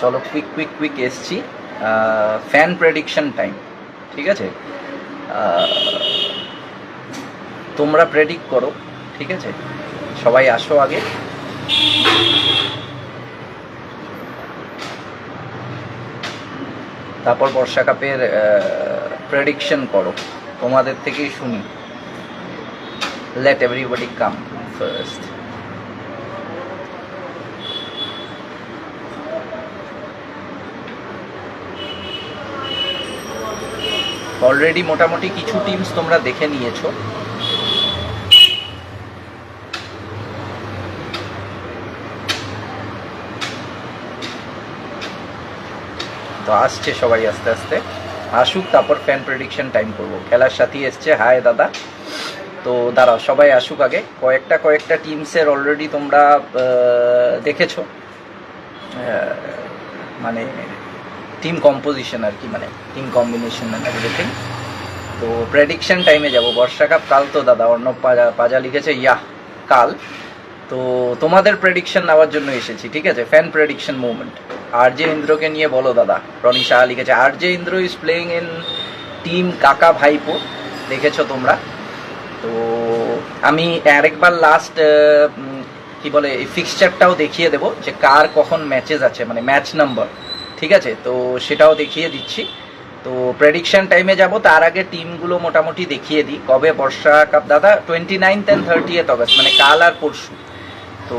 চলো কুইক এসছি। Fan prediction time, ঠিক আছে? তোমরা প্রেডিক্ট করো, ঠিক আছে? সবাই আসো আগে। তারপর বর্ষা কাপের প্রেডিকশন করো, তোমাদের থেকেই শুনি। Let everybody come first. Already মোটামুটি কিছু টিমস তোমরা দেখে নিয়েছো। তো আসছে সবাই, আস্তে আস্তে আসুক, তারপর ফ্যান প্রেডিকশন টাইম করবো। খেলার সাথী এসছে, হাই দাদা। তো দাঁড়াও, সবাই আসুক আগে। কয়েকটা টিমসের অলরেডি তোমরা দেখেছো, মানে টিম কম্পোজিশন আর কি, মানে টিম কম্বিনেশন অ্যান্ড এভরিথিং। তো প্রেডিকশন টাইমে যাব। বর্ষা কাপ কাল তো দাদা, অর্ণব পাজা লিখেছে ইয়াহ কাল। তো তোমাদের প্রেডিকশন নেওয়ার জন্য এসেছি, ঠিক আছে? Fan prediction movement. R J ইন্দ্রকে নিয়ে বলো দাদা। রনি শাহ লিখেছে R J Indra is playing in team কাকা ভাইপো, দেখেছো তোমরা? তো আমি আরেকবার লাস্ট কি বলে এই ফিক্সচারটাও দেখিয়ে দেবো যে কার কখন ম্যাচেস আছে, মানে ম্যাচ নাম্বার, ঠিক আছে? তো সেটাও দেখিয়ে দিচ্ছি। তো প্রেডিকশন টাইমে যাব, তার আগে টিমগুলো মোটামুটি দেখিয়ে দিই। কবে বর্ষা কাপ দাদা? 29th and 30th অগস্ট, মানে কাল আর পরশু। তো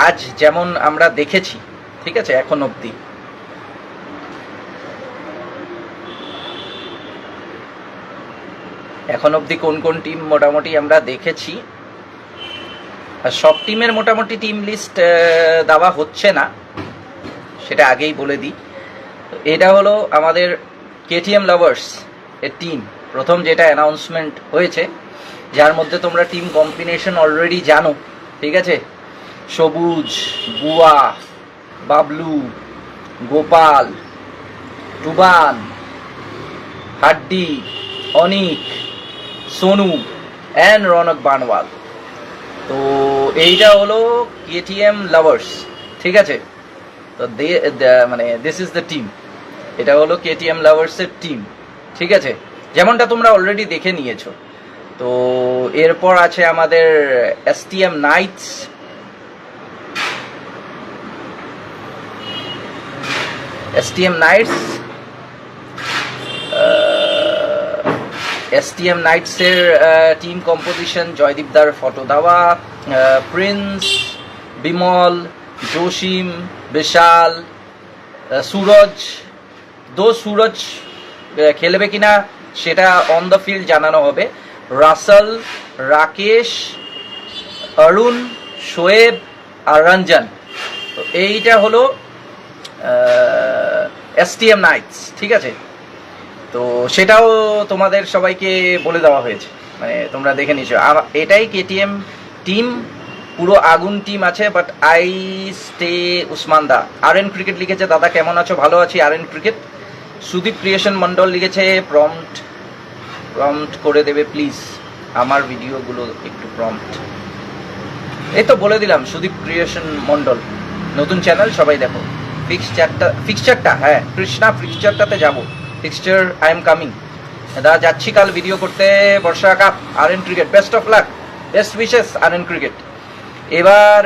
আজ যেমন আমরা দেখেছি, ঠিক আছে, এখন অবধি কোন কোন টিম মোটামুটি আমরা দেখেছি। আর সব টিমের মোটামুটি টিম লিস্ট দেওয়া হচ্ছে না, সেটা আগেই বলে দিই। এটা হলো আমাদের কেটিএম লাভার্স এর টিম, প্রথম যেটা অ্যানাউন্সমেন্ট হয়েছে, যার মধ্যে তোমরা টিম কম্বিনেশন অলরেডি জানো, ঠিক আছে? সবুজ, বুয়া, বাবলু, গোপাল, টুবান, হাড্ডি, অনিক, সোনু অ্যান্ড রনক বানওয়াল। তো এইটা হলো কেটিএম লাভার্স, ঠিক আছে? তো মানে দিস ইজ দ্য টিম। এটা হলো কেটিএম লাভার্সের টিম, ঠিক আছে? যেমনটা তোমরা অলরেডি দেখে নিয়েছো। তো এরপর আছে আমাদের এসটিএম নাইটস, এসটিএম নাইটসের টিম কম্পোজিশন জয়দীপদার ফটো দেওয়া, প্রিন্স, বিমল, জসিম, বিশাল, সুরজ। সুরজ খেলবে কিনা সেটা অন দ্য ফিল্ড জানানো হবে। রাসেল, রাকেশ, অরুণ, শোয়েব আর রঞ্জন। তো এইটা হলো এসটিএম নাইটস, ঠিক আছে? তো সেটাও তোমাদের সবাইকে বলে দেওয়া হয়েছে, মানে তোমরা দেখে নিছো। এটাই কেটিএম টিম, পুরো আগুন টিম আছে। বাট আই স্টে উসমানদা। আরএন ক্রিকেট লিখেছে দাদা কেমন আছো? ভালো আছি RN cricket. Sudip creation Mondal লিখেছে প্রম্পট করে দেবে প্লিজ, আমার ভিডিওগুলো একটু প্রম্পট। এই তো বলে দিলাম, সুদীপ ক্রিয়েশন মন্ডল, নতুন চ্যানেল, সবাই দেখো। ফিক্সচারটা হ্যাঁ কৃষ্ণা, ফিক্সচারটাতে যাবো। ফিক্সচার আই এম কামিং দাদা, যাচ্ছি কাল ভিডিও করতে। Barsha cup RN cricket, best of luck, best wishes RN cricket. এবার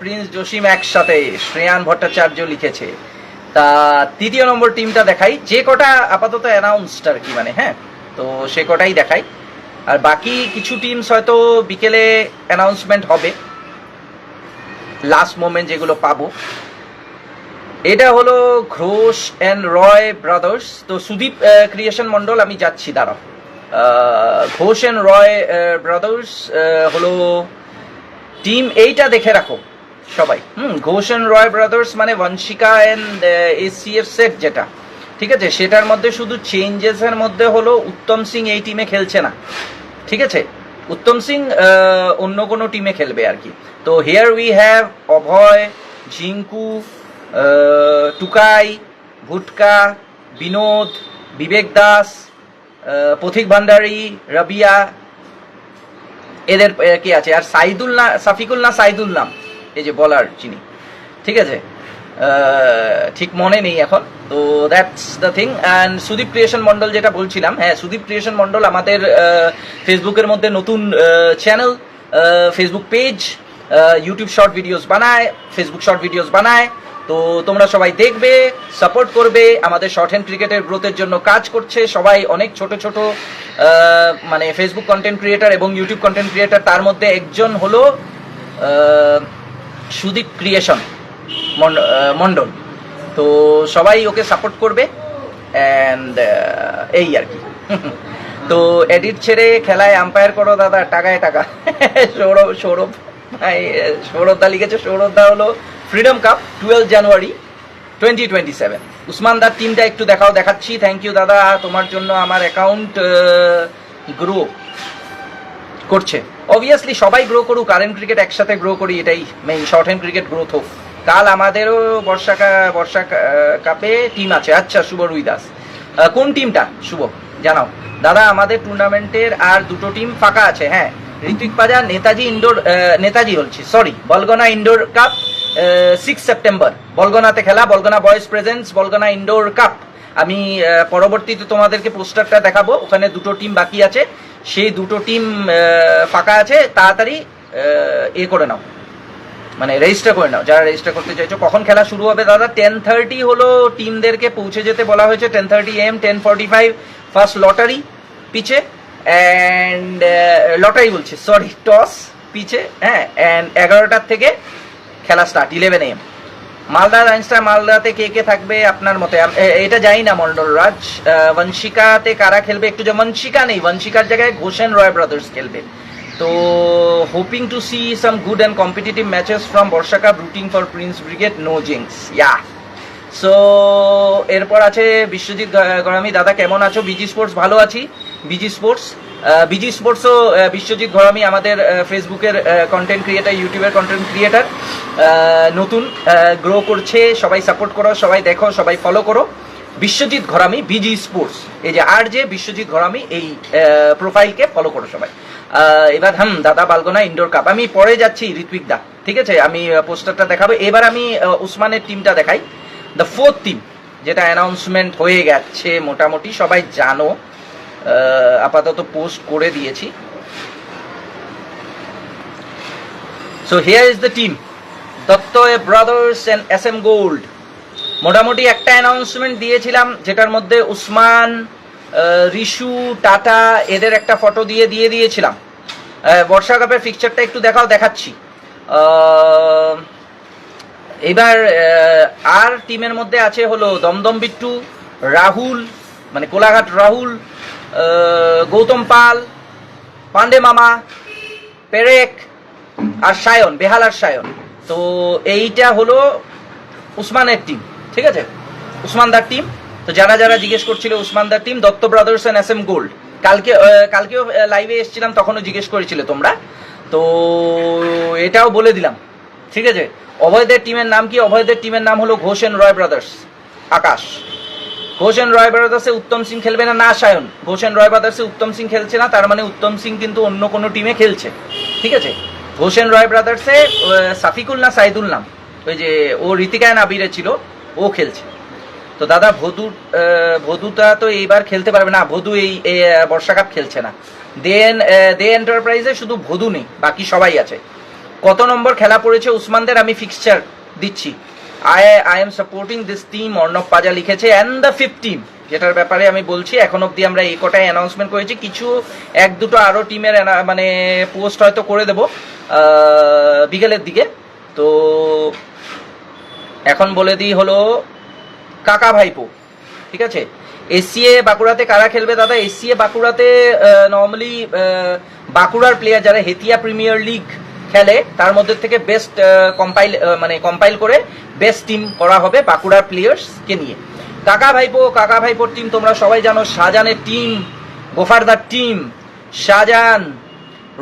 প্রিন্স, জসিম একসাথে, শ্রেয়ান ভট্টাচার্য লিখেছে। তা তৃতীয় নম্বর টিমটা দেখাই, যে কটা আপাতত অ্যানাউন্সড আর কি, মানে হ্যাঁ, তো সে কটাই দেখাই। আর বাকি কিছু টিমস হয়তো বিকেলে অ্যানাউন্সমেন্ট হবে, লাস্ট মোমেন্ট যেগুলো পাবো। এটা হলো ঘোষ অ্যান্ড রয় ব্রাদার্স। তো সুদীপ ক্রিয়েশন মন্ডল, আমি যাচ্ছি, দাঁড়াও। ঘোষ অ্যান্ড রয় ব্রাদার্স হলো টিম, এইটা দেখে রাখো সবাই। ঘোষ অ্যান্ড রয় ব্রাদার্স মানে বংশিকা অ্যান্ড এসিএফ সেট যেটা, ঠিক আছে? সেটার মধ্যে শুধু চেঞ্জেসের মধ্যে হলো উত্তম সিং এই টিমে খেলছে না, ঠিক আছে? উত্তম সিং অন্য কোনো টিমে খেলবে আর কি। তো হিয়ার উই হ্যাভ অভয়, ঝিঙ্কু, টুকাই, ভুটকা, বিনোদ, বিবেক দাস, পথিক ভান্ডারী, রাবিয়া, এদের কি আছে। আর সাইদুল না সাফিকুল না সাইদুল নাম, এই যে বলার চিনি, ঠিক আছে? ঠিক মনে নেই এখন। তো that's the thing. And Sudip creation Mondal যেটা বলছিলাম, হ্যাঁ সুদীপ ক্রিয়েশন মন্ডল আমাদের ফেসবুকের মধ্যে নতুন channel, Facebook page, YouTube short videos বানায়, ফেসবুক শর্ট ভিডিওস বানায়। তো তোমরা সবাই দেখবে, সাপোর্ট করবে, আমাদের শর্ট হ্যান্ড ক্রিকেটের গ্রোথের জন্য কাজ করছে সবাই। অনেক ছোট ছোট মানে ফেসবুক কন্টেন্ট ক্রিয়েটার এবং ইউটিউব কন্টেন্ট ক্রিয়েটার, তার মধ্যে একজন হলো সুদীপ ক্রিয়েশন মন্ডল। তো সবাই ওকে সাপোর্ট করবে অ্যান্ড এই আর কি। তো এডিট ছেড়ে খেলায় আম্পায়ার করো দাদা, টাকায় টাকা। সৌরভ ভাই, সৌরভদা লিখেছে, সৌরভদা হলো ফ্রিডম কাপ 12 জানুয়ারি 2027। উসমানদার টিমটা একটু দেখাও, দেখাচ্ছি। থ্যাংক ইউ দাদা, তোমার জন্য আমার অ্যাকাউন্ট গ্রো করছে। অবভিয়াসলি সবাই গ্রো করুক, কারেন্ট ক্রিকেট একসাথে গ্রো করি, এটাই main. Short hand cricket growth হোক। কাল আমাদেরও বর্ষা কাপে টিম আছে। আচ্ছা শুভ রুই দাস, কোন টিমটা শুভ জানাও দাদা? আমাদের টুর্নামেন্টের আর দুটো টিম ফাঁকা আছে। হ্যাঁ, ঋত্বিক পাজা নেতাজি ইনডোর, নেতাজি বলছি সরি, বলগনা ইনডোর কাপ 6 সেপ্টেম্বর বলগনাতে খেলা, বলগনা বয়েজ প্রেজেন্স বলগনা ইনডোর কাপ। আমি পরবর্তীতে তোমাদেরকে পোস্টারটা দেখাবো। ওখানে দুটো টিম বাকি আছে, সেই দুটো টিম ফাঁকা আছে। তাড়াতাড়ি এ করে নাও, মানে রেজিস্টার করে নাও যারা রেজিস্টার করতে চাইছো। কখন খেলা শুরু হবে দাদা? 10:30 হলো টিমদেরকে পৌঁছে যেতে বলা হয়েছে। 10:30 AM, 10:45 ফার্স্ট লটারি পিচে, অ্যান্ড লটারি বলছি সরি, টস পিচে। হ্যাঁ, অ্যান্ড 11টার থেকে খেলা স্টার্ট 11 AM। মালদা লাইন্সটা, মালদাতে কে কে থাকবে আপনার মতে? এটা জানি না মন্ডল রাজ। বংশিকাতে কারা খেলবে একটু, যে বংশিকা নেই, বংশিকার জায়গায় ঘোষেন রয় ব্রাদার্স খেলবে। তো hoping to see some good and competitive matches from Barsha cup, rooting for Prince brigade, no jinx. Yeah, so এরপর আছে বিশ্বজিৎ গরামি, দাদা কেমন আছো? বিজি স্পোর্টস ভালো আছি। বিজি স্পোর্টসও বিশ্বজিৎ ঘরামি আমাদের ফেসবুকের কন্টেন্ট ক্রিয়েটার, ইউটিউবের কন্টেন্ট ক্রিয়েটার, নতুন গ্রো করছে। সবাই সাপোর্ট করো, সবাই দেখো, সবাই ফলো করো। বিশ্বজিৎ ঘরামি বিজি স্পোর্টস, এই যে আর যে বিশ্বজিৎ ঘরামি, এই প্রোফাইলকে ফলো করো সবাই। এবার দাদা বালগোনা ইনডোর কাপ, আমি পরে যাচ্ছি ঋত্বিক দা, ঠিক আছে? আমি পোস্টারটা দেখাবো। এবার আমি উসমানের টিমটা দেখাই, দ্য ফোর্থ টিম, যেটা অ্যানাউন্সমেন্ট হয়ে গেছে মোটামুটি, সবাই জানো, আপাতত পোস্ট করে দিয়েছি। So here is the team, Dutta brothers and SM gold. মোটামুটি একটা অ্যানাউন্সমেন্ট দিয়েছিলাম, যেটার মধ্যে উসমান, রিশু, টাটা এদের একটা ফটো দিয়ে দিয়েছিলাম। বর্ষা কাপের ফিকচারটা একটু দেখাও, দেখাচ্ছি। এবার আর টিমের মধ্যে আছে হলো দমদম বিট্টু, রাহুল মানে কোলাঘাট রাহুল, গৌতম পাল, পান্ডে মামা, পেরেক আর সায়ন, বেহালার সায়ন। তো এইটা হলো উসমানের টিম, ঠিক আছে? উসমানদার টিম। তো যারা যারা জিজ্ঞেস করছিল, উসমানদার team, Dutta brothers and SM gold. কালকেও লাইভে এসেছিলাম, তখনও জিজ্ঞেস করেছিল তোমরা, তো এটাও বলে দিলাম, ঠিক আছে? অভয়দের টিমের নাম কি? অভয়দের টিমের নাম হলো ঘোষেন রয় ব্রাদার্স। আকাশ, ঘোষেন রয় ব্রাদার্সে উত্তম সিং খেলবে না? না সায়ন, ঘোষেন রয় ব্রাদার্সে উত্তম সিং খেলছে না, তার মানে উত্তম সিং কিন্তু অন্য কোনো টিমে খেলছে, ঠিক আছে? ঘোষেন রয় ব্রাদার্সে সাফিকুল না সাইদুল নাম, ওই যে ও ঋতিকায় নাবিরে ছিল, ও খেলছে। তো দাদা ভদুটা তো এইবার খেলতে পারবে না, ভদু এই বর্ষা কাপ খেলছে না। দে এন্টারপ্রাইজে শুধু ভদু নেই, বাকি সবাই আছে। কত নম্বর খেলা পড়েছে উসমানদের? আমি ফিক্সচার দিচ্ছি। I am supporting this team, Arnab Paja লিখেছে, অ্যান্ড দ্য ফিফথ টিম, যেটার ব্যাপারে আমি বলছি। এখন অবধি আমরা এই কটাই অ্যানাউন্সমেন্ট করেছি, কিছু এক দুটো আরও টিমের মানে পোস্ট হয়তো করে দেবো বিকেলের দিকে। তো এখন বলে দিই হলো কাকা ভাইপো, ঠিক আছে? এসসিএ বাঁকুড়াতে কারা খেলবে দাদা? এসসিএ বাঁকুড়াতে নর্মালি বাঁকুড়ার প্লেয়ার যারা হেতিয়া প্রিমিয়ার লিগ খেলে, তার মধ্যে থেকে বেস্ট কম্পাইল করে বেস্ট টিম করা হবে বাঁকুড়ার প্লেয়ার্সকে নিয়ে। কাকা ভাইপোর টিম তোমরা সবাই জানো। শাহজাহানের টিম, গোফারদার টিম, শাহজাহান,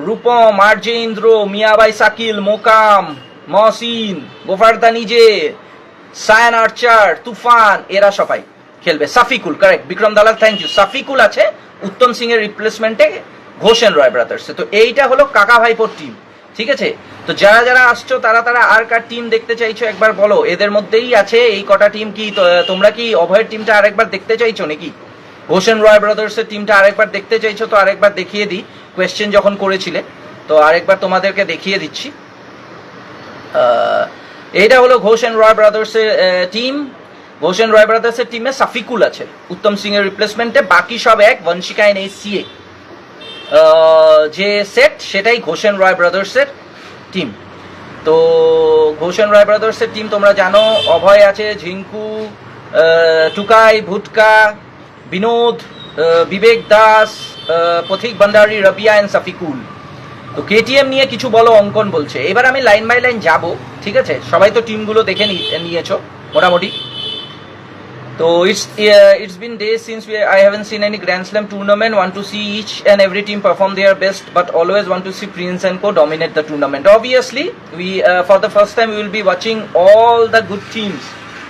রূপম, আর্যেন্দ্র, মিয়াবাই, সাকিল, মোকাম, মহসিন, গোফারদা নিজে, সায়ান আর্চার, তুফান, এরা সবাই খেলবে। সাফিকুল, কারেক্ট, বিক্রম দালাল, থ্যাংক ইউ। সাফিকুল আছে উত্তম সিং এর রিপ্লেসমেন্টে ঘোষেন রয় ব্রাদার্স। তো এইটা হলো কাকা ভাইপোর টিম, ঠিক আছে? তো যারা যারা আসছো তারা তারা আর কার টিম দেখতে চাইছো একবার বলো। এদের মধ্যেই আছে এই কটা টিম। কি তোমরা কি অভয়ের টিমটা আরেকবার দেখতে চাইছো নাকি? ঘোষ এন্ড রয় ব্রাদার্সের টিমটা আরেকবার দেখতে চাইছো? তো আরেকবার দেখিয়ে দিই, কোয়েশ্চেন যখন করেছিলে তো আরেকবার তোমাদেরকে দেখিয়ে দিচ্ছি। এইটা হলো ঘোষ এন্ড রয় ব্রাদার্সের টিম। ঘোষ এন্ড রয় ব্রাদার্সের টিমে সাফিকুল আছে উত্তম সিং এর রিপ্লেসমেন্টে, বাকি সব এক। বনশিকা এন এসিএ যে সেট সেটাই ঘোষ এন্ড রয় ব্রাদার্সের টিম। তো ঘোষ এন্ড রয় ব্রাদার্সের টিম তোমরা জানো, অভয় আছে, ঝিঙ্কু, টুকাই, ভুটকা, বিনোদ, বিবেক দাস, পথিক ভান্ডারী, রবিয়া এন্ড সাফিকুল। তো কেটিএম নিয়ে কিছু বলো, অঙ্কন বলছে। এবার আমি লাইন বাই লাইন যাব, ঠিক আছে? সবাই তো টিমগুলো দেখে নিয়েছো মোটামুটি। So it's been days since I haven't seen any Grand Slam tournament. Want to see each and every team perform their best, but always want to see Prince and Co dominate the tournament. Obviously, we for the first time we will be watching all the good teams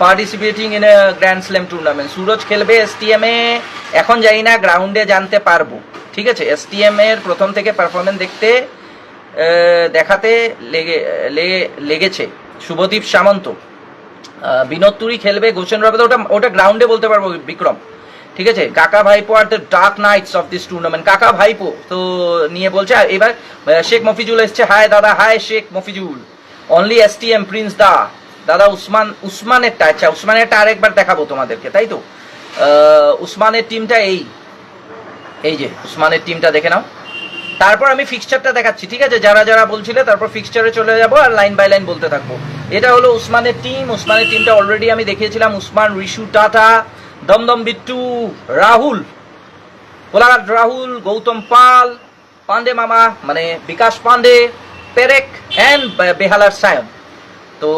participating in a Grand Slam tournament. Suraj খেলবে STM এ, এখন জানি না গ্রাউন্ডে জানতে পারবো, ঠিক আছে? STM এর প্রথম থেকে পারফরম্যান্স দেখাতে লেগেছে শুভদীপ সামন্ত। বিনোদ তুরি খেলবে, গোচেন রবে, ওটা গ্রাউন্ডে বলতে পারবো বিক্রম, ঠিক আছে? কাকা ভাইপো আর the dark knights of this tournament. কাকা ভাইপো তো নিয়ে বলছে। এবার শেখ মফিজুল এসছে। হাই দাদা, hi Sheikh Mofizul. Only STM prince দাদা উসমানেরটা, আচ্ছা উসমানেরটা আরেকবার দেখাবো তোমাদেরকে, তাই তো? উসমানের টিমটা এই যে উসমানের টিমটা দেখে নাও, তারপর আমি ফিক্সচারটা দেখাচ্ছি, ঠিক আছে? যারা যারা বলছিলে তারপর ফিক্সচারে চলে যাব আর লাইন বাই লাইন বলতে থাকবো। এটা হলো উসমানের টিম। উসমানের টিমটা অলরেডি আমি দেখিয়েছিলাম। উসমান, ঋষু, টাটা, দমদম বিট্টু, রাহুল, কোলাঘাট রাহুল, গৌতম পাল, পান্ডে মামা মানে বিকাশ পান্ডে, পেরেক অ্যান্ড বেহালার সায়ন। তো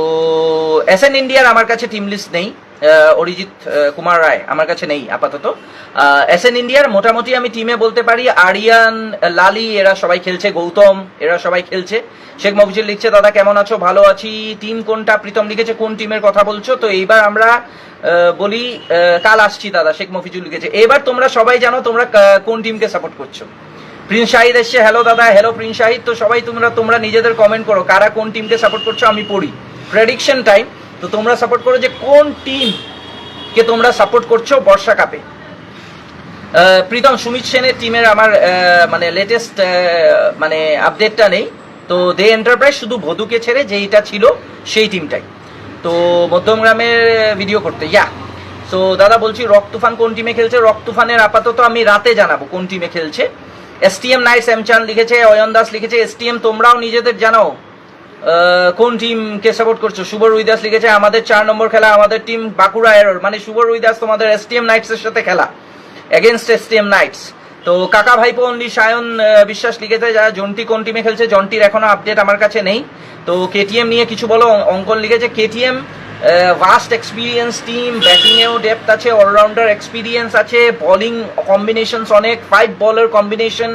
SN ইন্ডিয়ার আমার কাছে টিম লিস্ট নেই, অরিজিৎ কুমার রায় আমার কাছে নেই আপাতত। SN ইন্ডিয়ার মোটামুটি আমি টিমে বলতে পারি আরিয়ান, লালি এরা সবাই খেলছে, গৌতম এরা সবাই খেলছে। শেখ মফিজুল লিখছে দাদা কেমন আছো? ভালো আছি। টিম কোনটা? প্রীতম লিখেছে কোন টিমের কথা বলছো? তো এইবার আমরা বলি কাল আসছি দাদা, শেখ মফিজুল লিখেছে। এবার তোমরা সবাই জানো তোমরা কোন টিমকে সাপোর্ট করছো। প্রিন্স শাহিদ এসছে, হ্যালো দাদা। Hello Prince Shahid. তো সবাই তোমরা নিজেদের কমেন্ট করো কারা কোন টিমকে সাপোর্ট করছো, আমি পড়ি। Prediction time. তো তোমরা সাপোর্ট করো যে কোন টিমকে তোমরা সাপোর্ট করছো বর্ষা কাপে। প্রীতম, সুমিত সেনের টিমের আমার মানে লেটেস্ট মানে আপডেটটা নেই। তো দে এন্টারপ্রাইজ শুধু ভদুকে ছেড়ে যেইটা ছিল সেই টিমটাই। তো মধ্যমগ্রামের ভিডিও করতে সো দাদা বলছি রক তুফান কোন টিমে খেলছে? রক তুফানের আপাতত আমি রাতে জানাবো কোন টিমে খেলছে। STM নাইটস এমচান লিখেছে, অয়ন দাস লিখেছে STM। তোমরাও নিজেদের জানাও কোন টিমকে সাপোর্ট করছো। শুভ রুইদাস লিখেছে আমাদের 4 নম্বর খেলা, আমাদের টিম বাঁকুড়া এরর, মানে শুভ রুইদাস তোমাদের STM নাইটস এর সাথে খেলা, এগেনস্ট STM নাইটস। তো কাকা ভাইপো অনলি সায়ন বিশ্বাস লিখেছে যারা জন্টি কোন টিমে খেলছে। জন্টির এখনো আপডেট আমার কাছে নেই। তো KTM নিয়ে কিছু বলো, অঙ্কন লিখেছে KTM ভাস্ট এক্সপিরিয়েন্স টিম, ব্যাটিংয়েও ডেপথ আছে, অলরাউন্ডার এক্সপিরিয়েন্স আছে, বোলিং কম্বিনেশনস অনেক, 5 বলার কম্বিনেশন।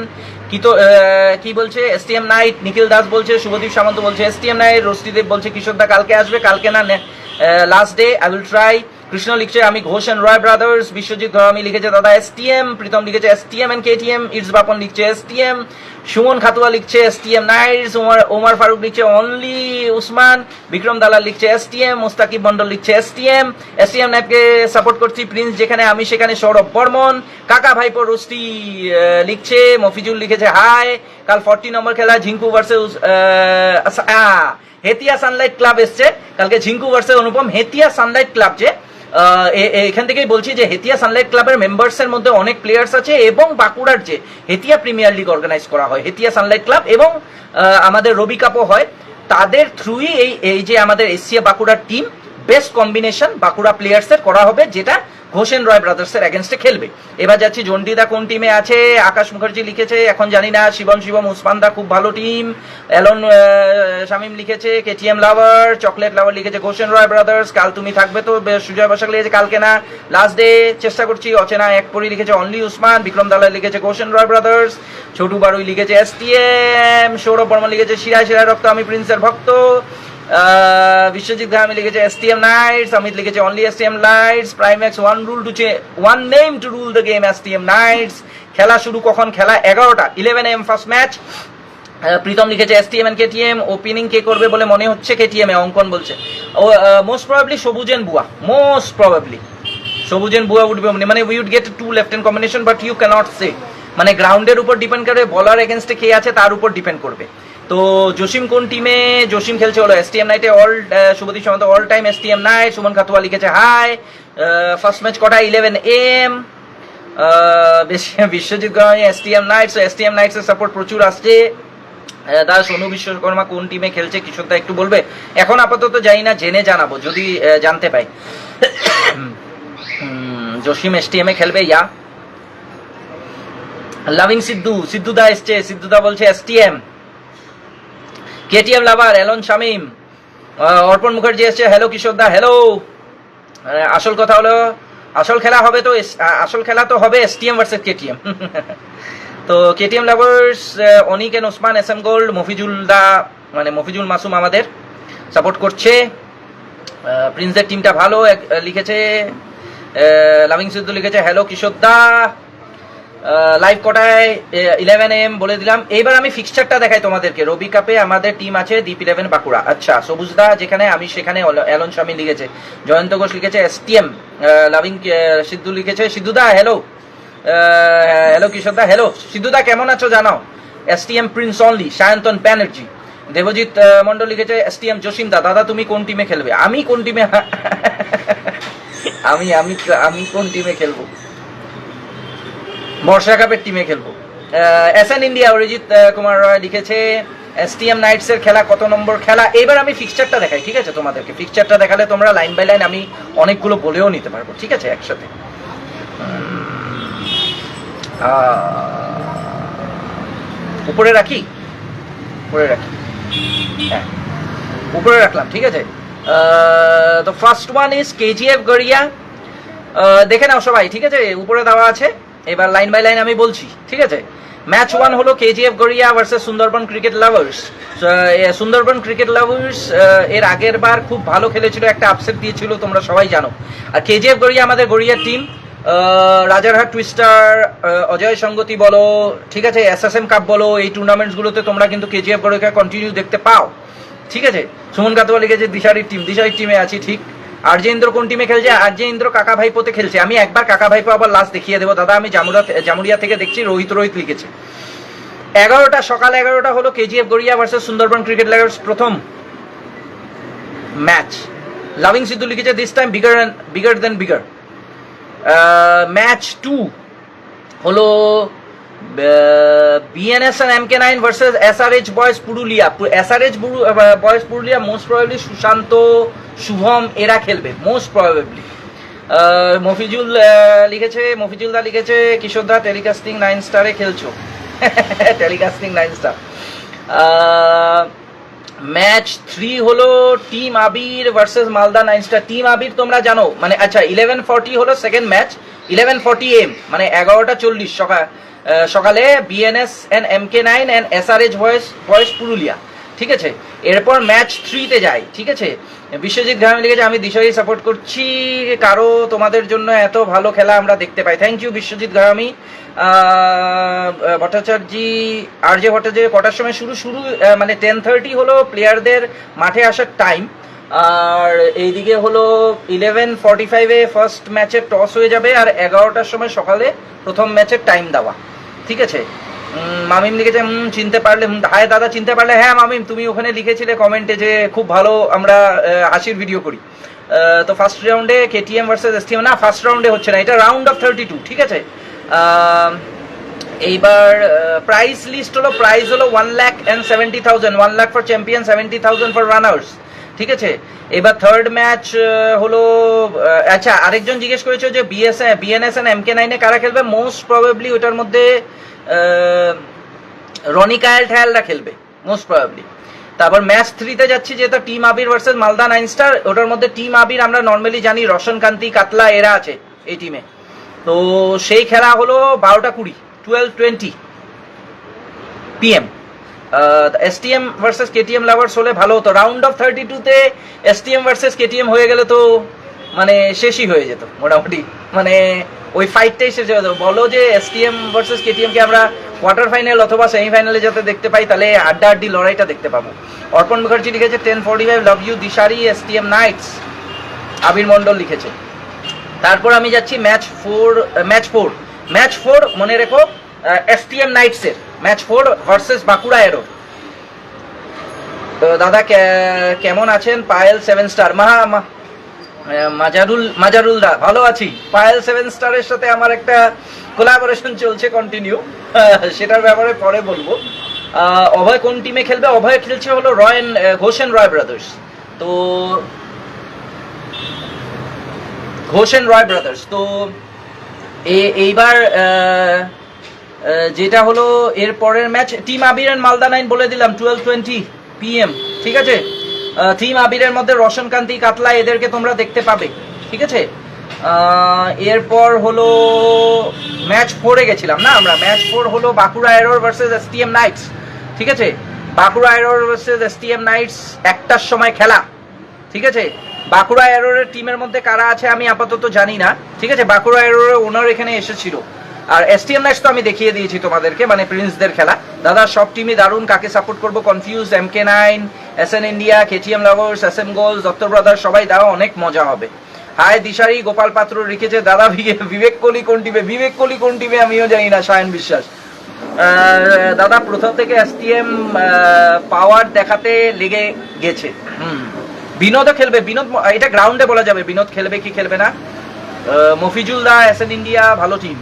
কি বলছে STM নাইট? নিখিল দাস বলছে, শুভদীপ সামন্ত বলছে STM নাইট, রষ্টিদেব বলছে কিশোর দা কালকে আসবে, কালকে না last day, I will try. Krishna লিখছে আমি ঘোষ এন্ড রয় ব্রাদার্স। বিশ্বজিৎ ঘরামি লিখেছে দাদা STM। প্রীতম লিখেছে STM and KTM। It's Bapan লিখছে STM। সুমন খাতুয়া লিখছে STM নাইটস। ওমর ফারুক লিখছে অনলি উসমান। বিক্রম দালাল লিখছে STM। মুস্তাকিব মন্ডল লিখছে STM নাইটকে সাপোর্ট করছি। প্রিন্স যেখানে আমি সেখানে সৌরভ বর্মন। কাকা ভাইপো রোস্টি লিখছে। মফিজুল লিখেছে হাই। কাল 40 নম্বর খেলা ঝিঙ্কু ভার্সেস হেতিয়া সানলাইট ক্লাব এসছে কালকে। ঝিঙ্কু ভার্সেস অনুপম। হেতিয়া সানলাইট ক্লাব যে এখান থেকেই বলছি যে হেতিয়া সানলাইট ক্লাবের মেম্বার্স এর মধ্যে অনেক প্লেয়ার্স আছে, এবং বাঁকুড়ার যে হেতিয়া প্রিমিয়ার লিগ অর্গানাইজ করা হয় হেতিয়া সানলাইট ক্লাব, এবং আমাদের রবি কাপও হয়, তাদের থ্রুই এই যে আমাদের এশিয়া বাঁকুড়ার টিম বেস্ট কম্বিনেশন বাঁকুড়া প্লেয়ার্সের করা হবে, যেটা ঘোষ এন্ড রয় ব্রাদার্সের এগেনস্টে খেলবে। এবার যাচ্ছি জন্ডিদা কোন টিমে আছে। আকাশ মুখার্জি লিখেছে এখন জানি না। শিবম উসমানদা খুব ভালো টিম। অ্যালন শামিম লিখেছে KTM লাভার। চকলেট লাভার লিখেছে ঘোষ এন্ড রয় ব্রাদার্স। কাল তুমি থাকবে তো? সুজয় বসাক লিখেছে কালকে না লাস্ট ডে, চেষ্টা করছি। অচেনা এক পরি লিখেছে অনলি উসমান। বিক্রম দালাল লিখেছে ঘোষ এন্ড রয় ব্রাদার্স। ছোটু বারুই লিখেছে STM। সৌরভ বর্মা লিখেছে শিরায় রক্ত আমি প্রিন্সের ভক্ত। বিশ্বজিৎ ঘামি লিখেছে STM নাইটস। অমিত লিখেছে only STM knights. Primax one name to rule the game STM knights. খেলা শুরু কখন? খেলা 11টা 11 AM ফার্স্ট ম্যাচ। প্রীতম লিখেছে এসটিএম এন্ড কেটিএম, ওপেনিং কে করবে বলে মনে হচ্ছে কেটিএম এ, অঙ্কন বলছে। ও মোস্ট প্রবাবলি সবুজেন বুয়া, মোস্ট প্রবাবলি সবুজেন বুয়া উড বি, মানে we would get to left hand combination, but you can't say, মানে গ্রাউন্ডের উপর ডিপেন্ড করে, বলার এগেনস্টে কে আছে তার উপর ডিপেন্ড করবে। তো জসিম কোন টিমে? জসিম খেলছে হলো এসটিএম নাইটে, all Subhadip Samanta all time STM knight. Suman Khatua লিখেছে হাই, ফার্স্ট ম্যাচ কটা? 11 AM। Biswajit Gorai STM knights, STM knights এর সাপোর্ট প্রচুর আসছে। দাদা সোনু বিশ্বকর্মা কোন টিমে খেলছে কিশোর দা একটু বলবে? এখন আপাতত জানি না, জেনে জানাবো যদি জানতে পাই। জসিম এসটিএম এ খেলবে। ইয়া লাভিং সিদ্ধু, সিদ্ধুদা এসছে, সিদ্ধুদা বলছে এসটিএম। কেটিএম লাভার এলন শামিম, অর্পণ মুখার্জি এসছে, হ্যালো কিশোর দা, হ্যালো। আসল কথা হলো, আসল খেলা হবে তো, আসল খেলা তো হবে এসটিএম ভার্সেস কেটিএম। তো KTM lovers Anik and Osman, S M gold, Mofizul দা মানে মফিজুল মাসুম আমাদের সাপোর্ট করছে। প্রিন্সদের টিমটা ভালো লিখেছে। লাভিং সিদ্ধু লিখেছে হ্যালো কিশোর দা, লাইভ কটায়? 11 AM বলে দিলাম। এইবার আমি ফিক্সচারটা দেখাই তোমাদেরকে। রবি কাপে আমাদের টিম আছে দীপ 11 বাঁকুড়া। আচ্ছা, সবুজদা যেখানে আমি সেখানে এলন স্বামী লিখেছে, জয়ন্ত ঘোষ লিখেছে এসটিএম, লাভিং সিদ্ধু লিখেছে, সিদ্ধুদা হ্যালো, হ্যালো কিশোরদা হ্যালো। সিদ্ধুদা কেমন আছো জানাও? STM Prince only, Sayantan Banerjee. Debjit Mondal লিখেছে এসটিএম জসিম দা। দাদা তুমি কোন টিমে খেলবে? আমি কোন টিমে আমি আমি আমি কোন টিমে খেলবো? বর্ষা কাপের টিমে খেলবো। এসএন ইন্ডিয়া অরিজিৎ কুমার রয় লিখেছে এসটিএম নাইটস এর খেলা কত নম্বর খেলা? এবার আমি ফিক্সচারটা দেখাই, ঠিক আছে তোমাদেরকে? ফিক্সচারটা দেখালে তোমরা লাইন বাই লাইন আমি অনেকগুলো বলেও নিতে পারবো, ঠিক আছে একসাথে। উপরে রাখি, উপরে রাখি, হ্যাঁ উপরে রাখলাম, ঠিক আছে। তো first one is KGF Garia, দেখে নাও সবাই, ঠিক আছে? উপরে দেওয়া আছে, এবার লাইন বাই লাইন আমি বলছি, ঠিক আছে? ম্যাচ ওয়ান হলো KGF Garia versus Sundarban cricket lovers. Sundarban cricket lovers এর আগের বার খুব ভালো খেলেছিল, একটা আপসেট দিয়েছিল, তোমরা সবাই জানো। আর কেজিএফ গড়িয়া আমাদের গড়িয়ার টিম, রাজারহাট টুইস্টার, অজয় সঙ্গতি বলো, ঠিক আছে, এসএসএম কাপ বলো, এই টুর্নামেন্টসগুলোতে তোমরা কিন্তু কেজিএফ গড়িয়া কন্টিনিউ দেখতে পাও, ঠিক আছে? সুমন কাতুয়া লিখেছে দিশারির টিম, দিশারির টিমে আছি, ঠিক। আরজে ইন্দ্র কোন টিমে খেলছে? আরজে ইন্দ্র কাকা ভাইপোতে খেলছে। আমি একবার কাকা ভাইপো আবার লাস্ট দেখিয়ে দেবো দাদা, আমি জামুরিয়া থেকে দেখছি। রোহিত লিখেছে 11টা, সকাল 11টা হলো KGF Garia versus Sundarban cricket lovers প্রথম ম্যাচ। লাভিং সিদ্ধু লিখেছে this time bigger than bigger. Match 2 হলো BNS and MK 9 versus SRH boys Purulia. SRH boys Purulia most probably Sushant, Shubham এরা খেলবে মোস্ট প্রবাবলি। মফিজুল লিখেছে, মফিজুল দা লিখেছে কিশোর দা টেলিকাস্টিং 9 স্টারে খেলছো। টেলিকাস্টিং 9 স্টার। ম্যাচ 3 হলো টিম আবির ভার্সেস মালদা 9 স্টার। টিম আবির তোমরা জানো, মানে আচ্ছা 11:40 হলো সেকেন্ড ম্যাচ, 11:40 AM মানে 11:40 সকালে BNS and MK 9 and SRH boys Purulia, ঠিক আছে? এরপর ম্যাচ 3-তে যাই, ঠিক আছে? বিশ্বজিৎ ঘামি লিখেছে আমি দিশারি সাপোর্ট করছি, কারো তোমাদের জন্য এত ভালো খেলা আমরা দেখতে পাই। থ্যাংক ইউ বিশ্বজিৎ ঘামি। ভট্টাচার্যি, আরজে ভট্টাচার্য কটার সময় শুরু মানে 10:30 হলো প্লেয়ারদের মাঠে আসার টাইম। আর এইদিকে হলো 11:45-এ ফার্স্ট ম্যাচের টস হয়ে যাবে, আর 11টার সময় সকালে প্রথম ম্যাচের টাইম দেওয়া, ঠিক আছে? মামিম লিখেছে চিনতে পারলে, হায় দাদা চিনতে পারলে। হ্যাঁ মামিম, তুমি ওখানে লিখেছিলে কমেন্টে যে খুব ভালো আমরা হাসির ভিডিও করি। তো ফার্স্ট রাউন্ডে কেটিএম ভার্সেস এসটিএম, না ফার্স্ট রাউন্ডে হচ্ছে না, এটা রাউন্ড অফ 32, ঠিক আছে? এইবার প্রাইস লিস্ট হলো, প্রাইস হলো 1,70,000, 1 lakh for champion, 70,000 for runners, ঠিক আছে? এবার থার্ড ম্যাচ হলো, আচ্ছা আরেকজন জিজ্ঞেস করেছে যে বিএনএস এন্ড এমকে 9-এ কারা খেলবে? মোস্ট প্রবাবলি ওটার মধ্যে রনি কায়াল ঠায়ালরা খেলবে মোস্ট প্রবাবলি। তারপর ম্যাচ 3-তে যাচ্ছি, যেটা টিম আবির ভার্সেস মালদা 9 স্টার। ওটার মধ্যে টিম আবির আমরা নর্মালি জানি রোশন কান্তি, কাতলা এরা আছে এই টিমে। তো সেই খেলা হলো 12:20, 12:20 PM। STM versus KTM lovers হলে ভালো হতো। রাউন্ড অফ 32-তে এসটিএম ভার্সেস কেটিএম হয়ে গেলে তো মানে শেষই হয়ে যেত মোটামুটি, মানে ওই ফাইটটাই শেষ হয়ে যেত। বলো যে এসটিএম ভার্সেস কেটিএম কে আমরা কোয়ার্টার ফাইনাল অথবা সেমিফাইনালে যাতে দেখতে পাই, তাহলে আড্ডি লড়াইটা দেখতে পাবো। অর্পণ মুখার্জি লিখেছে 10:45 love you Dishari STM Knights. Abir Mondal লিখেছে। তারপর আমি যাচ্ছি ম্যাচ ফোর মনে রেখো, এসটিএম নাইটসের ম্যাচ 4 ভার্সেস বাঁকুড়া এরো। তো দাদা কেমন আছেন? পায়েল 7 স্টার। মাজারুল দা ভালো আছি। পায়েল 7 স্টারের সাথে আমার একটা কোলাবোরেশন চলছে কন্টিনিউ, সেটার ব্যাপারে পরে বলবো। অভয় কোন টিমে খেলবে? অভয় খেলছে হলো ঘোষেন রয় ব্রাদার্স। তো ঘোষেন রয় ব্রাদার্স তো এইবার যেটা হলো এর পরের match team Abir and Malda 9 বলে দিলাম 12:20 PM, ঠিক আছে। টিম আবিরের মধ্যে রোশন কান্তি কাতলা এদেরকে তোমরা দেখতে পাবে, ঠিক আছে। এরপর হলো ম্যাচ 4-এ গেছিলাম না আমরা, ম্যাচ 4 হলো বাঁকুড়া এরোর ভার্সেস এসটিএম নাইটস, ঠিক আছে। বাঁকুড়া এরোর ভার্সেস এসটিএম নাইটস 1টার সময় খেলা, ঠিক আছে। বাঁকুড়া এরোরের টিমের মধ্যে কারা আছে আমি আপাতত জানি না, ঠিক আছে। বাঁকুড়া এরোরের ওনার এখানে এসেছিল। আর এসটিএম নাইটস তো আমি দেখিয়ে দিয়েছি তোমাদেরকে, মানে প্রিন্সদের খেলা। দাদা সব টিমই দারুণ, কাকে সাপোর্ট করবো confuse. MK9, SN India, KTM lovers, SM goals, Dutta brothers সবাই দাও, অনেক মজা হবে। হাই দিশারি গোপাল পাত্র লিখেছে দাদা বিবেক কোহলি কোন টিমে? বিবেক কোহলি কোন টিমে আমিও জানি না, সায়ন বিশ্বাস। দাদা প্রথম থেকে এসটিএম পাওয়ার দেখাতে লেগে গেছে। বিনোদও খেলবে, বিনোদ এটা গ্রাউন্ডে বলা যাবে বিনোদ খেলবে কি খেলবে না। মফিজুল দা SN ইন্ডিয়া ভালো টিম।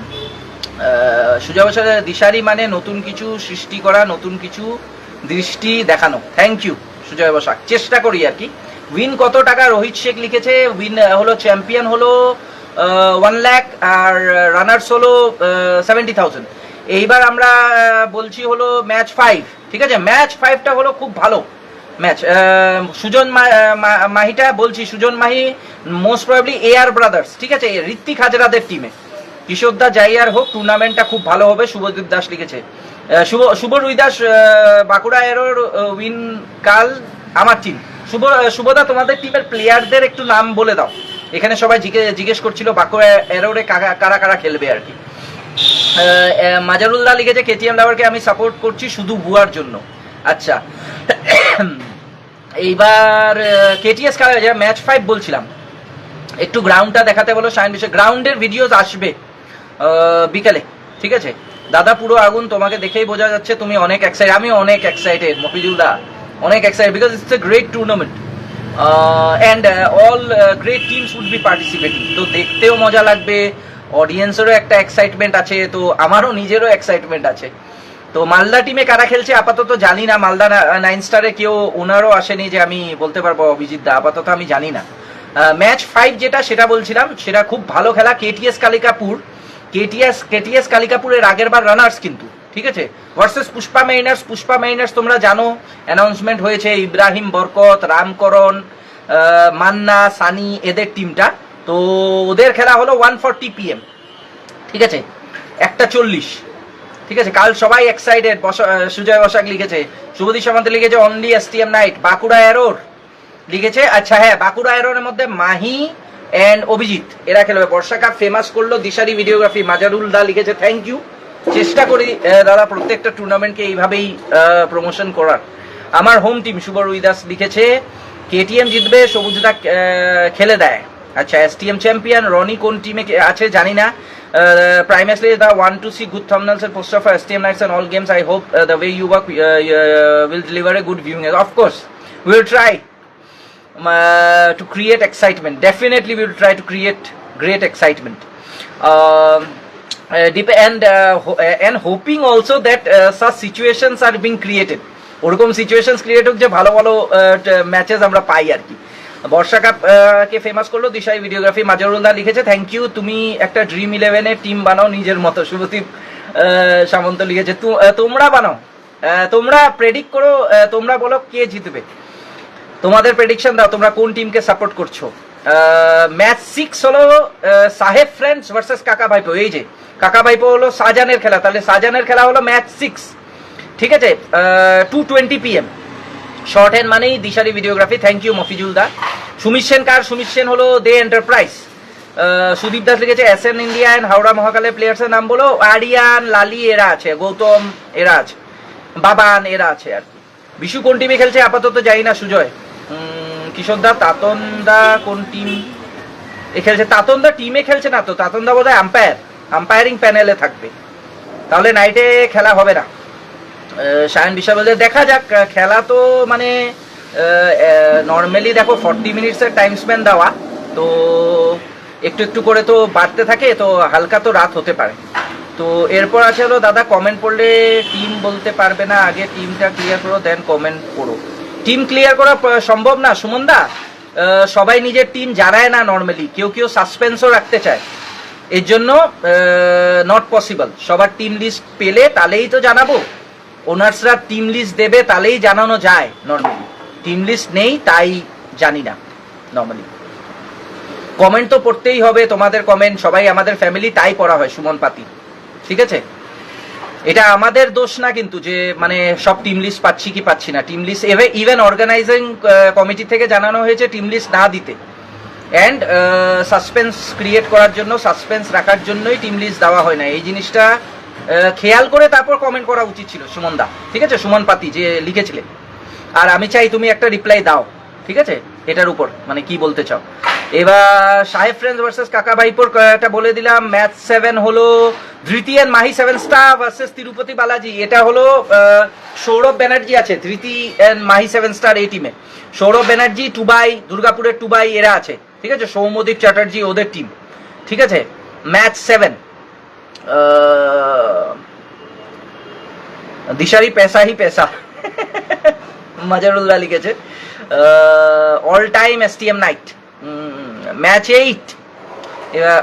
সুজয় বসাক দিশারি মানে নতুন কিছু সৃষ্টি করা, নতুন কিছু দৃষ্টি দেখানো। থ্যাংক ইউ সুজয় বসাক, চেষ্টা করি আর কি। উইন কত টাকা? রোহিত শেখ লিখেছে উইন হলো চ্যাম্পিয়ন হলো 1 লাখ আর রানার্স হলো 70,000। এইবার আমরা বলছি হলো ম্যাচ 5, ঠিক আছে। ম্যাচ 5টা হলো খুব ভালো ম্যাচ। সুজন মাহিটা বলছি, Sujan Mahi most probably AR brothers, ঠিক আছে, ঋত্বিক হাজরাদের টিমে। কিশোর দা যাই আর হোক টুর্নামেন্টটা খুব ভালো হবে, শুভদীপ দাস লিখেছে। শুভ রুই দাস বাঁকুড়া এরোর উইন কাল আমার টিম। শুভদা তোমাদের টিমের প্লেয়ারদের একটু নাম বলে দাও, এখানে সবাই জিজ্ঞেস করছিল বাঁকুড়া এরোরে কারা কারা খেলবে আর কি। মাজারুল্লাহ লিখেছে KTM লাভারকে আমি সাপোর্ট করছি শুধু বুয়ার জন্য। আচ্ছা এইবার KTS খেলা যায় ম্যাচ 5 বলছিলাম, একটু গ্রাউন্ডটা দেখাতে বলো সায়ন বিষয়। গ্রাউন্ডের ভিডিওস আসবে বিকালে, ঠিক আছে। দাদা পুরো আগুন, তোমাকে দেখেই বোঝা যাচ্ছে তুমি অনেক এক্সাইটেড। আমি অনেক এক্সাইটেড মফিজুল দা, অনেক excited because it's a great tournament and all great teams would be participating. তো দেখতেও মজা লাগবে, অডিয়েন্সেরও একটা এক্সাইটমেন্ট আছে, তো আমারও নিজেরও এক্সাইটমেন্ট আছে। তো মালদা টিমে কারা খেলছে আপাতত জানি না। মালদা 9 স্টারে কেউ ওনারও আসেনি যে আমি বলতে পারবো অভিজিৎ দা, আপাতত আমি জানি না। ম্যাচ 5 যেটা সেটা বলছিলাম, সেটা খুব ভালো খেলা। কেটিএস কালিকাপুরের আগের বার রানার্স কিন্তু, ঠিক আছে, ভার্সেস পুষ্পা মেইনার্স তোমরা জানো অ্যানাউন্সমেন্ট হয়েছে, ইব্রাহিম বরকত, রামকরণ, মান্না, সানি এদের টিমটা। তো ওদের খেলা হলো 1:40 PM, ঠিক আছে, 1:40, ঠিক আছে। কাল সবাই এক্সাইটেড। সুজয় বসাক লিখেছে, শুভদীপ সামন্ত লিখেছে অনলি এসটিএম নাইট। বাঁকুড়া এরোর লিখেছে, আচ্ছা হ্যাঁ বাঁকুড়া এরোর মধ্যে মাহি এন্ড অভিজিৎ এরা খেলবে। বর্ষা কাপ ফেমাস করলো দিশারি ভিডিওগ্রাফি। মাজারুল দা লিখেছে থ্যাংক ইউ, চেষ্টা করি দাদা প্রত্যেকটা টুর্নামেন্টকে এইভাবেই প্রমোশন করার। আমার হোম টিম শুভ রুইদাস লিখেছে KTM জিতবে, সবুজদা খেলে দেয়। আচ্ছা এসটিএম চ্যাম্পিয়ন। রনি কোন টিমে আছে জানি না। Primarily the want to see good thumbnails and poster for STM nights and all games. I hope the way you work will deliver a good viewing. Of course, we will try to create excitement. Definitely, we will try to create great excitement. And hoping also that such situations are being created. ওরকম situations create হোক যে ভালো ভালো matches আমরা পাই আর কি। বর্ষা cup কে famous করলো দিশাই videography. মাজরুল্লাহ লিখেছে thank you, তুমি একটা ড্রিম 11-এর টিম বানাও নিজের মতো। শুভদীপ সামন্ত লিখেছে তোমরা বানাও, তোমরা প্রেডিক্ট করো, তোমরা বলো কে জিতবে, তোমাদের প্রেডিকশন দাও, তোমরা কোন টিমকে সাপোর্ট করছো। ম্যাচ 6 হলো সাহেব ফ্রেন্ডস ভার্সেস কাকা ভাইপো। এই যে কাকা ভাইপো হলো শাহজাহানের খেলা, তাহলে শাহজাহানের খেলা হলো ম্যাচ 6, ঠিক আছে, 2:20 PM। শর্ট হ্যান্ড মানেই দিশারি ভিডিওগ্রাফি। থ্যাংক ইউ মফিজুল দা। সুমিত সেন কার? সুমিত সেন হলো দে এন্টারপ্রাইজ। সুদীপ দাস লিখেছে এসএন ইন্ডিয়া অ্যান্ড হাওড়া মহাকালের প্লেয়ার্সের নাম বলো। আরিয়ান, লালি এরা আছে, গৌতম এরা আছে, বাবান এরা আছে আর কি। বিশু কোন টিমে খেলছে আপাতত জানি না। সুজয়, কিশোর দা, তাতন দা কোন টিম এ খেলছে? তাতন দা টিমে খেলছে না তো, তাতন দা বোধহয় আম্পায়ারিং প্যানেলে থাকবে, তাহলে নাইটে খেলা হবে না। সায়ন বিশ্বাস বলছে দেখা যাক, খেলা তো মানে নর্মালি দেখো 40 মিনিটসের টাইম স্পেন দেওয়া, তো একটু একটু করে তো বাড়তে থাকে, তো হালকা তো রাত হতে পারে। তো এরপর আছে হলো দাদা কমেন্ট পড়লে টিম বলতে পারবে না, আগে টিমটা ক্লিয়ার করো দেন কমেন্ট পড়ো। টিম ক্লিয়ার করা সম্ভব না সুমন দা, সবাই নিজের টিম জানায় না নর্মালি, কেউ কেউ সাসপেন্সও রাখতে চায়, এর জন্য নট পসিবল। সবার টিম লিস্ট পেলে তাহলেই তো জানাবো, ওনার্সরা টিম লিস্ট দেবে তাহলেই জানানো যায়। নর্মালি টিম লিস্ট নেই তাই জানি না। নর্মালি কমেন্ট তো পড়তেই হবে, তোমাদের কমেন্ট, সবাই আমাদের ফ্যামিলি, তাই পড়া হয় সুমন পাতি, ঠিক আছে? এটা আমাদের দোষ না কিন্তু যে মানে সব টিম লিস্ট পাচ্ছি কি পাচ্ছি না। Team list event organizing committee থেকে জানানো হয়েছে টিম লিস্ট না দিতে, অ্যান্ড সাসপেন্স ক্রিয়েট করার জন্য, সাসপেন্স রাখার জন্যই টিম লিস্ট দেওয়া হয় না। এই জিনিসটা খেয়াল করে তারপর কমেন্ট করা উচিত ছিল সুমন দা, ঠিক আছে? সুমন পাতি যে লিখেছিলে, আর আমি চাই তুমি একটা রিপ্লাই দাও, ঠিক আছে, এটার উপর মানে কি বলতে চাও। এবার সাহেব ফ্রেন্ডস ভার্সেস কাকা ভাইপোর একটা বলে দিলাম। ম্যাচ 7 হলো Dhriti and Mahi 7 star versus Tirupati Balaji. এটা হলো সৌরভ ব্যানার্জি আছে, ধৃতি অ্যান্ড মাহি 7 স্টার এই টিমে। সৌরভ ব্যানার্জি, টুবাই, দুর্গাপুরের টুবাই এরা আছে, ঠিক আছে? সৌম্যদীপ চ্যাটার্জি ওদের টিম, ঠিক আছে? ম্যাচ 7 দিশারি পেশা হি পেশা মাজারুল্লাহ লিখেছে। All time STM night. Match 8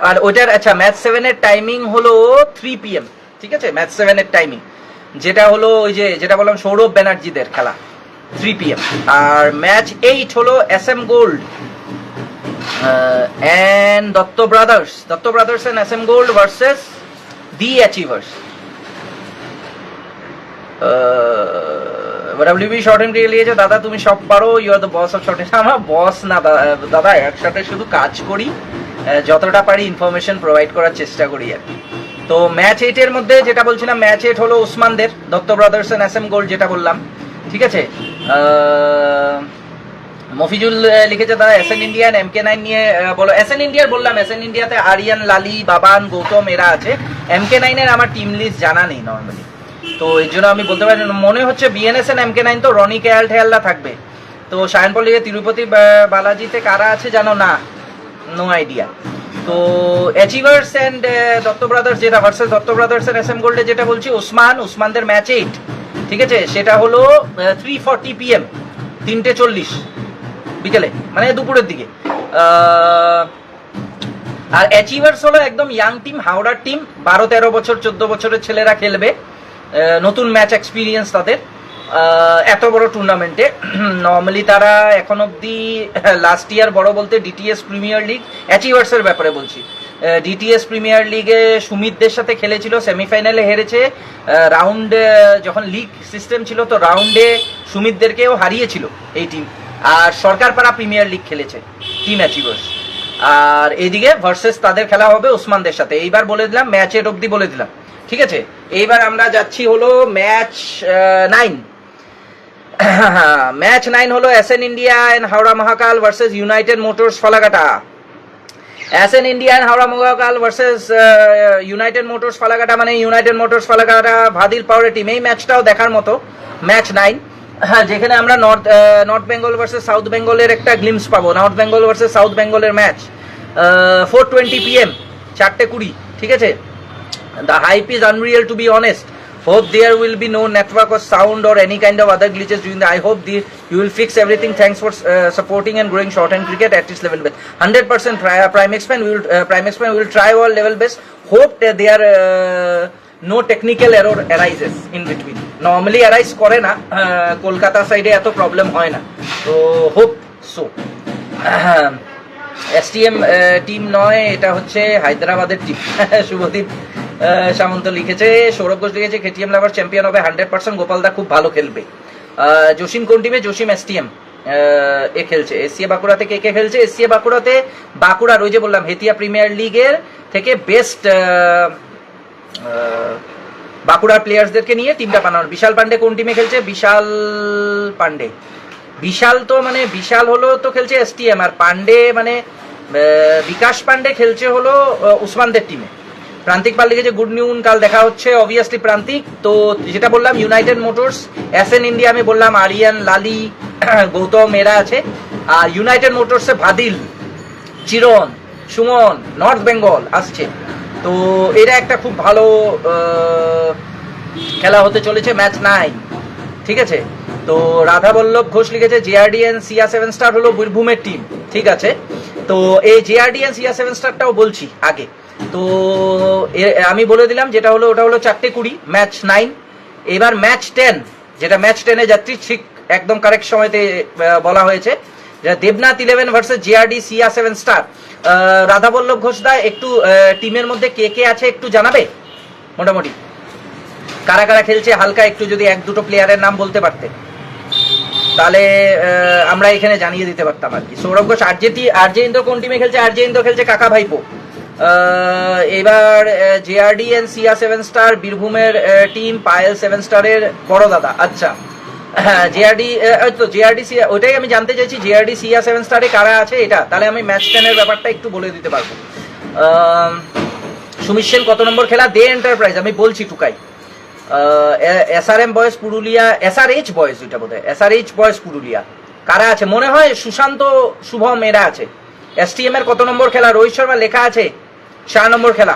আর ওইটার আচ্ছা ম্যাচ 7 এর টাইমিং হলো 3 PM, ঠিক আছে? ম্যাচ 7 এর টাইমিং যেটা হলো ওই যে যেটা বললাম সৌরভ ব্যানার্জিদের খেলা 3 PM। আর ম্যাচ 8 হলো SM gold and Dutta brothers and SM gold versus the achievers. WB short end লিখেছে দাদা তুমি সব পারো, you are the boss of short end. আমার বস না দাদা, একসাথে শুধু কাজ করি, যতটা পারি ইনফরমেশন প্রোভাইড করার চেষ্টা করি আর কি। তো ম্যাচ 8 এর মধ্যে যেটা বলছিলাম, ম্যাচ 8 হলো ওসমানদের, Dutta brothers and SM gold যেটা বললাম, ঠিক আছে? মফিজুল লিখেছে দাদা এসএন ইন্ডিয়া MK9 নিয়ে বলো। এসএন ইন্ডিয়ার বললাম, এসএন ইন্ডিয়াতে আরিয়ান, লালি, বাবান, গৌতম এরা আছে। MK9 এর আমার টিম লিস্ট জানা নেই নর্মালি, তো এই জন্য আমি বলতে পারি। মনে হচ্ছে বিএনএস এন্ড MK9 তো রনি ঠেয়ালরা থাকবে। তো সায়নপল লিখে তিরুপতি বালাজিতে কারা আছে জানো না? No idea. তো অ্যাচিভার্স অ্যান্ড দত্ত ব্রাদার্স যেটা versus Dutta brothers and SM গোল্ডে যেটা বলছি, ওসমানদের ম্যাচ 8, ঠিক আছে? সেটা হলো 3:40 PM, 3:40 বিকেলে, মানে দুপুরের দিকে। আর অ্যাচিভার্স হলো একদম ইয়াং টিম, হাওড়ার টিম, 12-13 বছর 14 বছরের ছেলেরা খেলবে, নতুন ম্যাচ এক্সপিরিয়েন্স তাদের এত বড় টুর্নামেন্টে। নর্মালি তারা এখন অব্দি লাস্ট ইয়ার বড় বলতে ডিটিএস প্রিমিয়ার লিগ, অ্যাচিভার্সের ব্যাপারে বলছি, ডিটিএস প্রিমিয়ার লিগে সুমিতদের সাথে খেলেছিল, সেমিফাইনালে হেরেছে। রাউন্ডে যখন লিগ সিস্টেম ছিল তো রাউন্ডে সুমিতদেরকেও হারিয়েছিল এই টিম। আর সরকারপাড়া প্রিমিয়ার লিগ খেলেছে টিম অ্যাচিভার্স। আর এদিকে ভার্সেস তাদের খেলা হবে ওসমানদের সাথে। এইবার বলে দিলাম ম্যাচের অবধি বলে দিলাম, ঠিক আছে? এইবার আমরা যাচ্ছি হলো ম্যাচ 9। ম্যাচ 9 হলো SN India and Howrah Mahakal versus United Motors Falakata. SN India and Howrah Mahakal versus United Motors Falakata, মানে ইউনাইটেড মোটরস ফালাকাটা ভাদিল পাওয়ারের টিম। এই ম্যাচটাও দেখার মতো, ম্যাচ 9, যেখানে আমরা নর্থ বেঙ্গল ভার্সেস সাউথ বেঙ্গলের একটা গ্লিমস পাবো। নর্থ বেঙ্গল ভার্সেস সাউথ বেঙ্গলের ম্যাচ 4:20 PM, 4:20, ঠিক আছে? The hype is unreal to be honest. Hope there will be no network or sound or any kind of other glitches during the. I hope you will fix everything. Thanks for supporting and growing shorthand cricket at its level best. 100% Primex fan. We will try our level best. Hope that there no technical error arises in between. Normally arise করে না, কলকাতা সাইডে এত problem হয় না, তো hope so. STM team নয়, এটা হচ্ছে হায়দ্রাবাদের টিম। শুভদীপ সামন্ত লিখেছে, সৌরভ ঘোষ লিখেছে কেটিএম লাভার চ্যাম্পিয়ন হবে 100%, গোপালদা খুব ভালো খেলবে। জসিম কোন টিমে? জসিম এসটিএম, এ খেলছে, এসসিএ বাঁকুড়াতে কে কে খেলছে? এসসিএ বাঁকুড়াতে বাঁকুড়ার ওই যে বললাম হেতিয়া প্রিমিয়ার লিগের থেকে বেস্ট বাঁকুড়ার প্লেয়ার্সদেরকে নিয়ে টিমটা বানানো। বিশাল পান্ডে কোন টিমে খেলছে? বিশাল পান্ডে, বিশাল তো মানে বিশাল হলো তো খেলছে এসটিএম, আর পান্ডে মানে বিকাশ পান্ডে খেলছে হলো উসমানদের টিমে। প্রান্তিক পাল লিখেছে গুড নিউন, কাল দেখা হচ্ছে। অবভিয়াসলি প্রান্তিক, তো যেটা বললাম ইউনাইটেড মোটরস, এসএন ইন্ডিয়া আমি বললাম আরিয়ান, লালি, গৌতম এরা আছে। আর ইউনাইটেড মোটরসে ভাদিল, চিরন, সুমন, নর্থ বেঙ্গল আসছে। তো এরা একটা খুব ভালো খেলা হতে চলেছে, ম্যাচ 9, ঠিক আছে। তো রাধা বল্লভ ঘোষ লিখেছে জেআরডিএন সিয়া 7 স্টার হলো বীরভূমের টিম, ঠিক আছে। তো এই জেআরডিএন সিয়া 7 স্টারটাও বলছি আগে, তো আমি বলে দিলাম যেটা হলো ওটা হলো 4:20 ম্যাচ 9। এবার ম্যাচ 10, যেটা ম্যাচ 10-এ যাত্রী ঠিক একদম কারেক্ট সময়তে বলা হয়েছে, যেটা দেবনাথ 11 ভার্সেস জেআরডি সিয়া 7 স্টার। রাধা বল্লভ ঘোষ দা একটু টিমের মধ্যে কে কে আছে একটু জানাবে, মোটামুটি কারা কারা খেলছে, হালকা একটু যদি 1-2 প্লেয়ারের নাম বলতে পারতে তাহলে আমরা এখানে জানিয়ে দিতে পারতাম আর কি। সৌরভ ঘোষ আরজে ইন্দ্র কোন টিমে খেলছে? আরজে ইন্দ্র খেলছে কাকা ভাইপো। এবার জেআরডি এন্ড সিয়া 7 স্টার বীরভূমের টিম, পায়েল 7 স্টারের বড় দাদা। আচ্ছা হ্যাঁ, জেআরডি তো জেআরডি সিয়া, ওইটাই আমি জানতে চাইছি জেআরডি সিয়া 7 স্টারে কারা আছে এটা, তাহলে আমি ম্যাচ 10-এর ব্যাপারটা একটু বলে দিতে পারবো। সুমিত সেন কত নম্বর খেলা? দে এন্টারপ্রাইজ আমি বলছি টুকাই। এসআরএম বয়েস পুরুলিয়া, এসআরএইচ বয়েস, ওইটা বোধ হয় এসআরএইচ বয়েস পুরুলিয়া। কারা আছে? মনে হয় সুশান্ত, শুভম এরা আছে। এসটিএম এর কত নম্বর খেলা? রোহিত শর্মা লেখা আছে 4 নম্বর খেলা।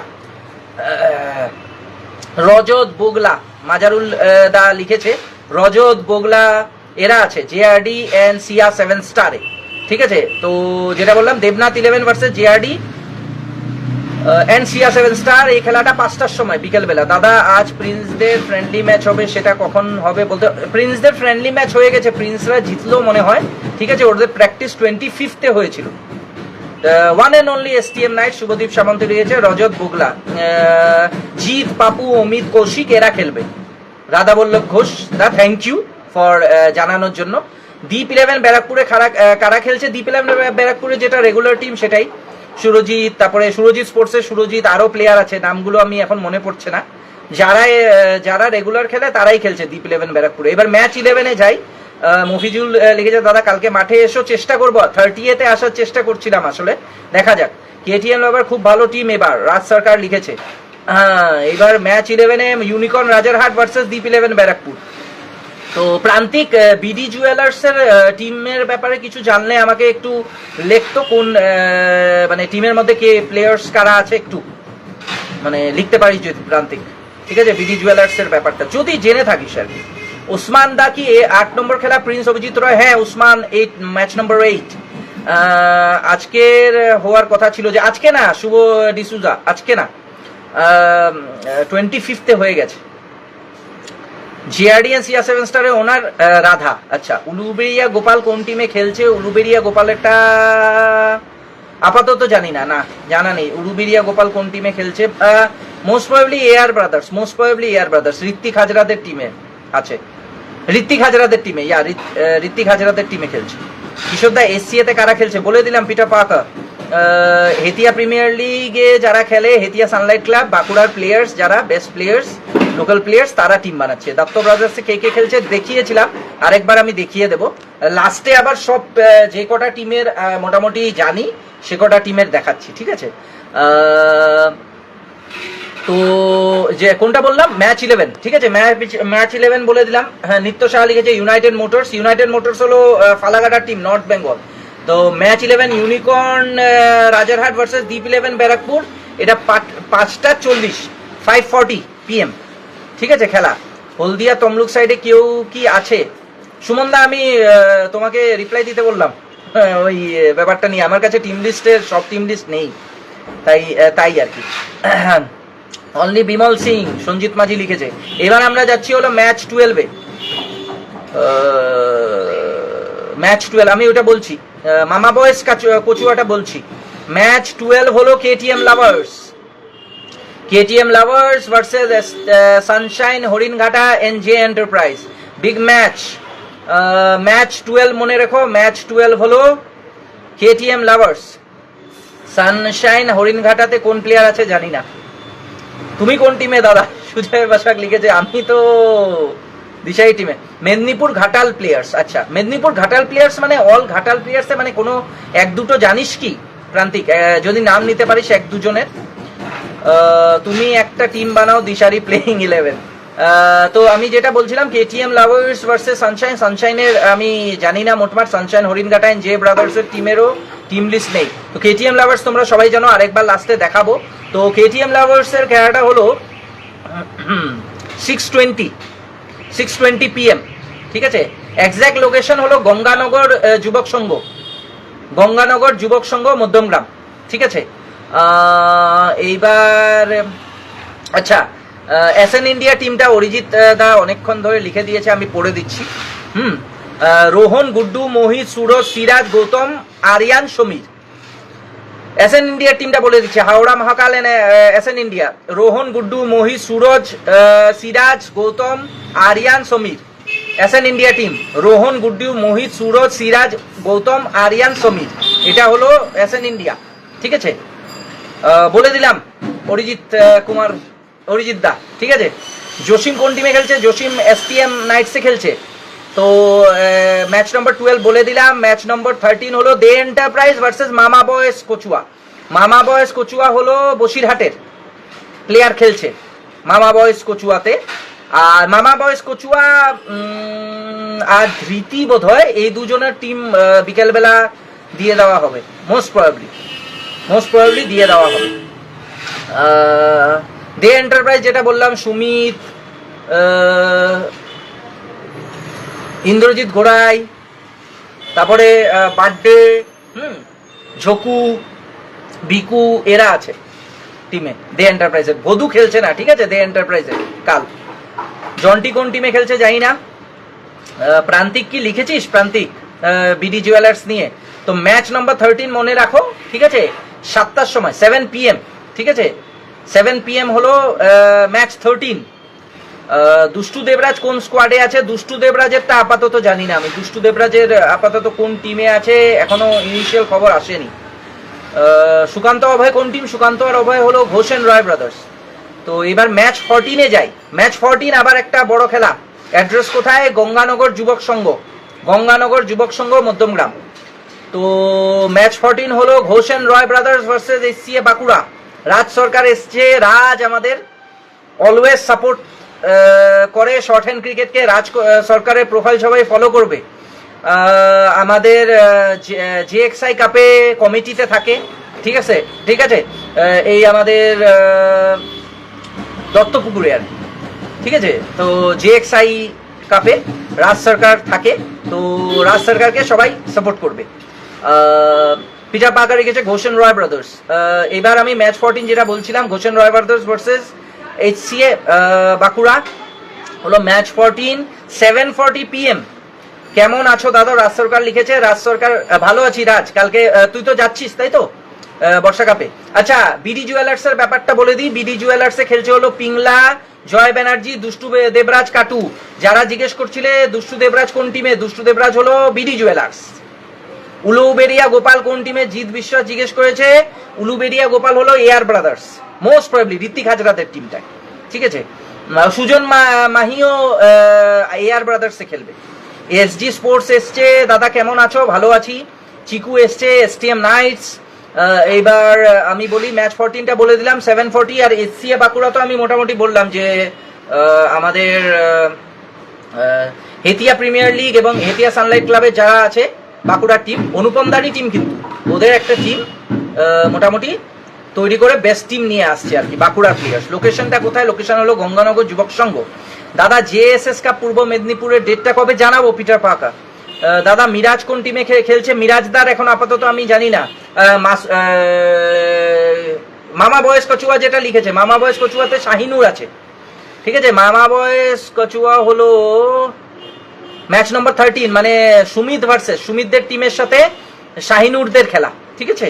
রজত বোগলা, মাজারুল দা লিখেছে রজত বোগলা এরা আছে জেআরডি এন্ড সিয়া 7 স্টারে, ঠিক আছে। তো যেটা বললাম Debnath 11 versus JRD and Siya 7 star, এই খেলাটা 5টার সময় বিকেলবেলা। দাদা আজ প্রিন্সদের ফ্রেন্ডলি ম্যাচ হবে, সেটা কখন হবে বলতে? প্রিন্সদের ফ্রেন্ডলি ম্যাচ হয়ে গেছে, প্রিন্সরা জিতলো মনে হয়, ঠিক আছে। ওদের প্র্যাকটিস 25 হয়েছিল। One and only STM knight, Subhadip Samanta রয়েছে, রজত বোগলা, জিৎ, পাপু, অমিত, কৌশিক এরা খেলবে। রাধা বল্লভ ঘোষ দা থ্যাংক ইউ ফর জানানোর জন্য। দ্বীপ 11 ব্যারাকপুরে কারা খেলছে? দ্বীপ 11 ব্যারাকপুরে যেটা রেগুলার টিম সেটাই, সুরজিৎ, তারপরে সুরজিৎ স্পোর্টসের সুরজিৎ, আরো প্লেয়ার আছে, নামগুলো আমি এখন মনে পড়ছে না। যারা রেগুলার খেলে তারাই খেলছে দ্বীপ 11 ব্যারাকপুরে। এবার ম্যাচ 11-এ যাই। মফিজুল লিখেছে দাদা কালকে মাঠে এসো, চেষ্টা করবো 30-এতে আসার চেষ্টা করছিলাম, আসলে দেখা যাক। কেটিএম আবার খুব ভালো টিম এবার, রাজ সরকার লিখেছে। এবার ম্যাচ 11-এ ইউনিকর্ন রাজারহাট ভার্সেস দ্বীপ 11 ব্যারাকপুর। তো প্রান্তিক বিডি জুয়েলার্সের টিমের ব্যাপারে কিছু জানলে আমাকে একটু লিখতো, কোন মানে টিমের মধ্যে কে প্লেয়ার্স কারা আছে একটু মানে লিখতে পারিস যদি প্রান্তিক, ঠিক আছে, বিডি জুয়েলার্সের ব্যাপারটা যদি জেনে থাকিস আর কি। ওসমান দা কি 8 নম্বর খেলা? প্রিন্স অভিজিৎ রয়, হ্যাঁ ওসমান 8, ম্যাচ নম্বর 8 আজকের হওয়ার কথা ছিল, যে আজকে না শুভ ডিসুজা, আজকে না 25-এ হয়ে গেছে। জিআরডিএন সিয়া 7 স্টারে ওনার রাধা। আচ্ছা উলুবেড়িয়া গোপাল কোন টিমে খেলছে? উলুবেড়িয়া গোপালেরটা আপাতত জানি না, না জানা নেই উলুবেড়িয়া গোপাল কোন টিমে খেলছে। Most probably AR brothers, Ritwik হাজরাদের টিমে আছে, ঋত্বিক হাজরাদের টিমে, ঋত্বিক হাজরাদের টিমে খেলছে। কিশোরদা এসসিএতে কারা খেলছে? বলে দিলাম পিটার পার্কার। হেতিয়া প্রিমিয়ার লিগে যারা খেলে, হেতিয়া সানলাইট ক্লাব, বাঁকুড়ার প্লেয়ার্স যারা বেস্ট প্লেয়ার্স, লোকাল প্লেয়ার্স, তারা টিম বানাচ্ছে। দত্ত ব্রাদার্সে কে কে খেলছে দেখিয়েছিলাম, আরেকবার আমি দেখিয়ে দেবো লাস্টে। আবার সব যে কটা টিমের মোটামুটি জানি সে কটা টিমের দেখাচ্ছি, ঠিক আছে। তো যে কোনটা বললাম ম্যাচ 11, ঠিক আছে, ম্যাচ 11 বলে দিলাম। হ্যাঁ নিত্য সাহা লিখেছে ইউনাইটেড মোটরস হলো ফালাকাটার টিম, নর্থ বেঙ্গল। তো ম্যাচ 11 ইউনিকর্ন রাজারহাট ভার্সেস দ্বীপ 11 ব্যারাকপুর, এটা 5:40 5:40 PM, ঠিক আছে খেলা। হলদিয়া তমলুক সাইডে কেউ কি আছে? সুমন দা আমি তোমাকে রিপ্লাই দিতে বললাম ওই ব্যাপারটা নিয়ে, আমার কাছে টিম লিস্টের সব টিম লিস্ট নেই, তাই আর কি। অনলি বিমল সিং, সঞ্জিত মাঝি লিখেছে। এবার আমরা যাচ্ছি হলো ম্যাচ 12-এ। ম্যাচ 12 আমি ওটা বলছি, মামা বয়েস কচুয়াটা বলছি। ম্যাচ 12 হলো KTM versus Sunshine Haringhata NJ enterprise, big match. Match 12 মনে রেখো, ম্যাচ 12 হলো কেটিএম লাভার্স। সানশাইন হরিণঘাটাতে কোন প্লেয়ার আছে জানি না। তুমি কোন টিমে দাদা? সুজয় বাসাক লিখেছে আমি তো দিশাই টিমে। মেদিনীপুর ঘাটাল প্লেয়ার্স, আচ্ছা মেদিনীপুর ঘাটাল প্লেয়ার্স মানে অল ঘাটাল প্লেয়ার্স, মানে কোনো এক দুটো জানিস কি প্রান্তিক? যদি নাম নিতে পারিস এক দুজনের। তুমি একটা টিম বানাও দিশারি প্লেইং 11। তো আমি যেটা বলছিলাম কেটিএম লাভার্স ভার্সেস সানশাইন, সানশাইনের আমি জানি না মোটমাট, সানশাইন হরিণঘাটা জে ব্রাদার্সের টিমেরও টিম লিস্ট নেই। তো কেটিএম লাভার্স তোমরা সবাই জানো, আরেকবার লাস্টে দেখাবো। তো কেটিএম লাভার্সের খেলাটা হলো 6:20 PM, ঠিক আছে। এক্স্যাক্ট লোকেশন হলো গঙ্গানগর যুবক সংঘ, গঙ্গানগর যুবক সংঘ মধ্যমগ্রাম, ঠিক আছে। এইবার আচ্ছা, এসএন ইন্ডিয়া টিমটা অরিজিৎ দা অনেকক্ষণ ধরে লিখে দিয়েছে, আমি পড়ে দিচ্ছি। রোহন, গুড্ডু, মোহিত, সুরজ, সিরাজ, গৌতম, আরিয়ান, সমীর। এসএন ইন্ডিয়া টিমটা বলে দিচ্ছে, Howrah Mahakal SN India, Rohan, Guddu, Mohit, Suraj, Siraj, Gautam, Aryan, Samir. SN India team Rohan, Guddu, Mohit, Suraj, Siraj, Gautam, Aryan, Samir, এটা হলো এসএন ইন্ডিয়া, ঠিক আছে। বলে দিলাম অরিজিৎ কুমার, অরিজিৎ দা, ঠিক আছে। জসিম কোন টিমে খেলছে? জসিম এসটিএম নাইটসে খেলছে। তো ম্যাচ নম্বর 12 বলে দিলাম। ম্যাচ নম্বর 13 হলো দে এন্টারপ্রাইজ ভার্সেস মামা বয়েস কচুয়া। মামা বয়েস কচুয়া হলো বসিরহাটের প্লেয়ার খেলছে মামা বয়েস কচুয়াতে। আর মামা বয়েস কচুয়া আর ধৃতি বোধ হয়, এই দুজনের টিম বিকেলবেলা দিয়ে দেওয়া হবে, মোস্ট প্রবাবলি দিয়ে দেওয়া হবে। দে এন্টারপ্রাইজ যেটা বললাম, সুমিত, ইন্দ্রজিৎ ঘোড়াই, তারপরে বার্থডে, ঝকু, বিকু, এরা আছে টিমে দে এন্টারপ্রাইজের। বধু খেলছে না, ঠিক আছে, দে এন্টারপ্রাইজের কাল। জন্টি কোন টিমে খেলছে জানি না। প্রান্তিক কি লিখেছিস? প্রান্তিক বিডি জুয়েলার্স নিয়ে। তো ম্যাচ নম্বর 13 মনে রাখো, ঠিক আছে, 7টার সময় 7 PM, ঠিক আছে, 7 PM হলো ম্যাচ 13। দুষ্টু দেবরাজ কোন স্কোয়াডে আছে? দুষ্টু দেবরাজেরটা আপাতত জানি না আমি, দুষ্টু দেবরাজের আপাতত কোন টিমে আছে এখনো ইনিশিয়াল খবর আসেনি। সুকান্ত অভয় কোন টিম? সুকান্ত আর অভয় হলো ঘোষেন রয় ব্রাদার্স। তো এবার ম্যাচ 14-এ যাই। ম্যাচ 14 আবার একটা বড় খেলা। অ্যাড্রেস কোথায়? গঙ্গানগর যুবক সংঘ, গঙ্গানগর যুবক সংঘ মধ্যমগ্রাম। তো ম্যাচ 14 হলো ঘোষেন Roy brothers versus SCA Bankura. রাজ সরকার এসছে। রাজ আমাদের অলওয়েজ সাপোর্ট করে শর্ট হ্যান্ড ক্রিকেটকে। রাজ সরকারের প্রোফাইল সবাই ফলো করবে। আমাদের জেএক্সআই কাপে কমিটিতে থাকে, ঠিক আছে, ঠিক আছে। এই আমাদের দত্তপুকুরে আর, ঠিক আছে। তো জেএক্সআই কাপে রাজ সরকার থাকে, তো রাজ সরকারকে সবাই সাপোর্ট করবে। পিটার পার্কার রেখেছে ঘোষেন রয় ব্রাদার্স। এবার আমি ম্যাচ 14 যেটা বলছিলাম, ঘোষেন Roy brothers versus HCA Bankura হলো ম্যাচ 14, 7:40 PM। কেমন আছো দাদা? রাজ সরকার লিখেছে। রাজ সরকার ভালো আছি রাজ। কালকে তুই তো যাচ্ছিস তাই তো বর্ষা কাপে? আচ্ছা, বিডি জুয়েলার্স এর ব্যাপারটা বলে দিই। বিডি জুয়েলার্সে খেলছে হলো পিংলা, জয় ব্যানার্জি, দুষ্টু দেবরাজ, কাটু। যারা জিজ্ঞেস করছিলে দুষ্টু দেবরাজ কোন টিমে, দুষ্টু দেবরাজ হলো বিডি জুয়েলার্স। উলুবেরিয়া গোপাল কোন টিমে? জিৎ বিশ্বাস জিজ্ঞেস করেছে। উলুবেরিয়া গোপাল হলো AR brothers, most probably Ritwik হাজরাদের টিমটা, ঠিক আছে। সুজন মাহিও এআর ব্রাদার্সে খেলবে। এসজি স্পোর্টস এসছে। দাদা কেমন আছো? ভালো আছি। চিকু এসছে, এসটিএম নাইটস। এইবার আমি বলি ম্যাচ 14টা বলে দিলাম 7:40। আর এসসিএ বাঁকুড়া তো আমি মোটামুটি বললাম যে আমাদের হেতিয়া প্রিমিয়ার লিগ এবং হেতিয়া সানলাইট ক্লাবের যারা আছে বাঁকুড়ার টিম, অনুপম দানি টিম, কিন্তু ওদের একটা টিম মোটামুটি তৈরি করে বেস্ট টিম নিয়ে আসছে আর কি, বাঁকুড়ার প্লেয়ার্স। লোকেশনটা কোথায়? লোকেশন হলো গঙ্গানগর যুবক সংঘ। দাদা জেএসএস কাপ পূর্ব মেদিনীপুরের ডেটটা কবে জানাবো? পিটার পাকা। দাদা মিরাজ কোন টিমে খেলছে? মিরাজদার এখন আপাতত আমি জানি না। মামা বয়েস কচুয়া যেটা লিখেছে, মামা বয়েস কচুয়াতে শাহিনুর আছে, ঠিক আছে। মামা বয়েস কচুয়া হলো ম্যাচ নম্বর 13, মানে সুমিত ভার্সেস সুমিতদের টিমের সাথে শাহিনুরদের খেলা, ঠিক আছে।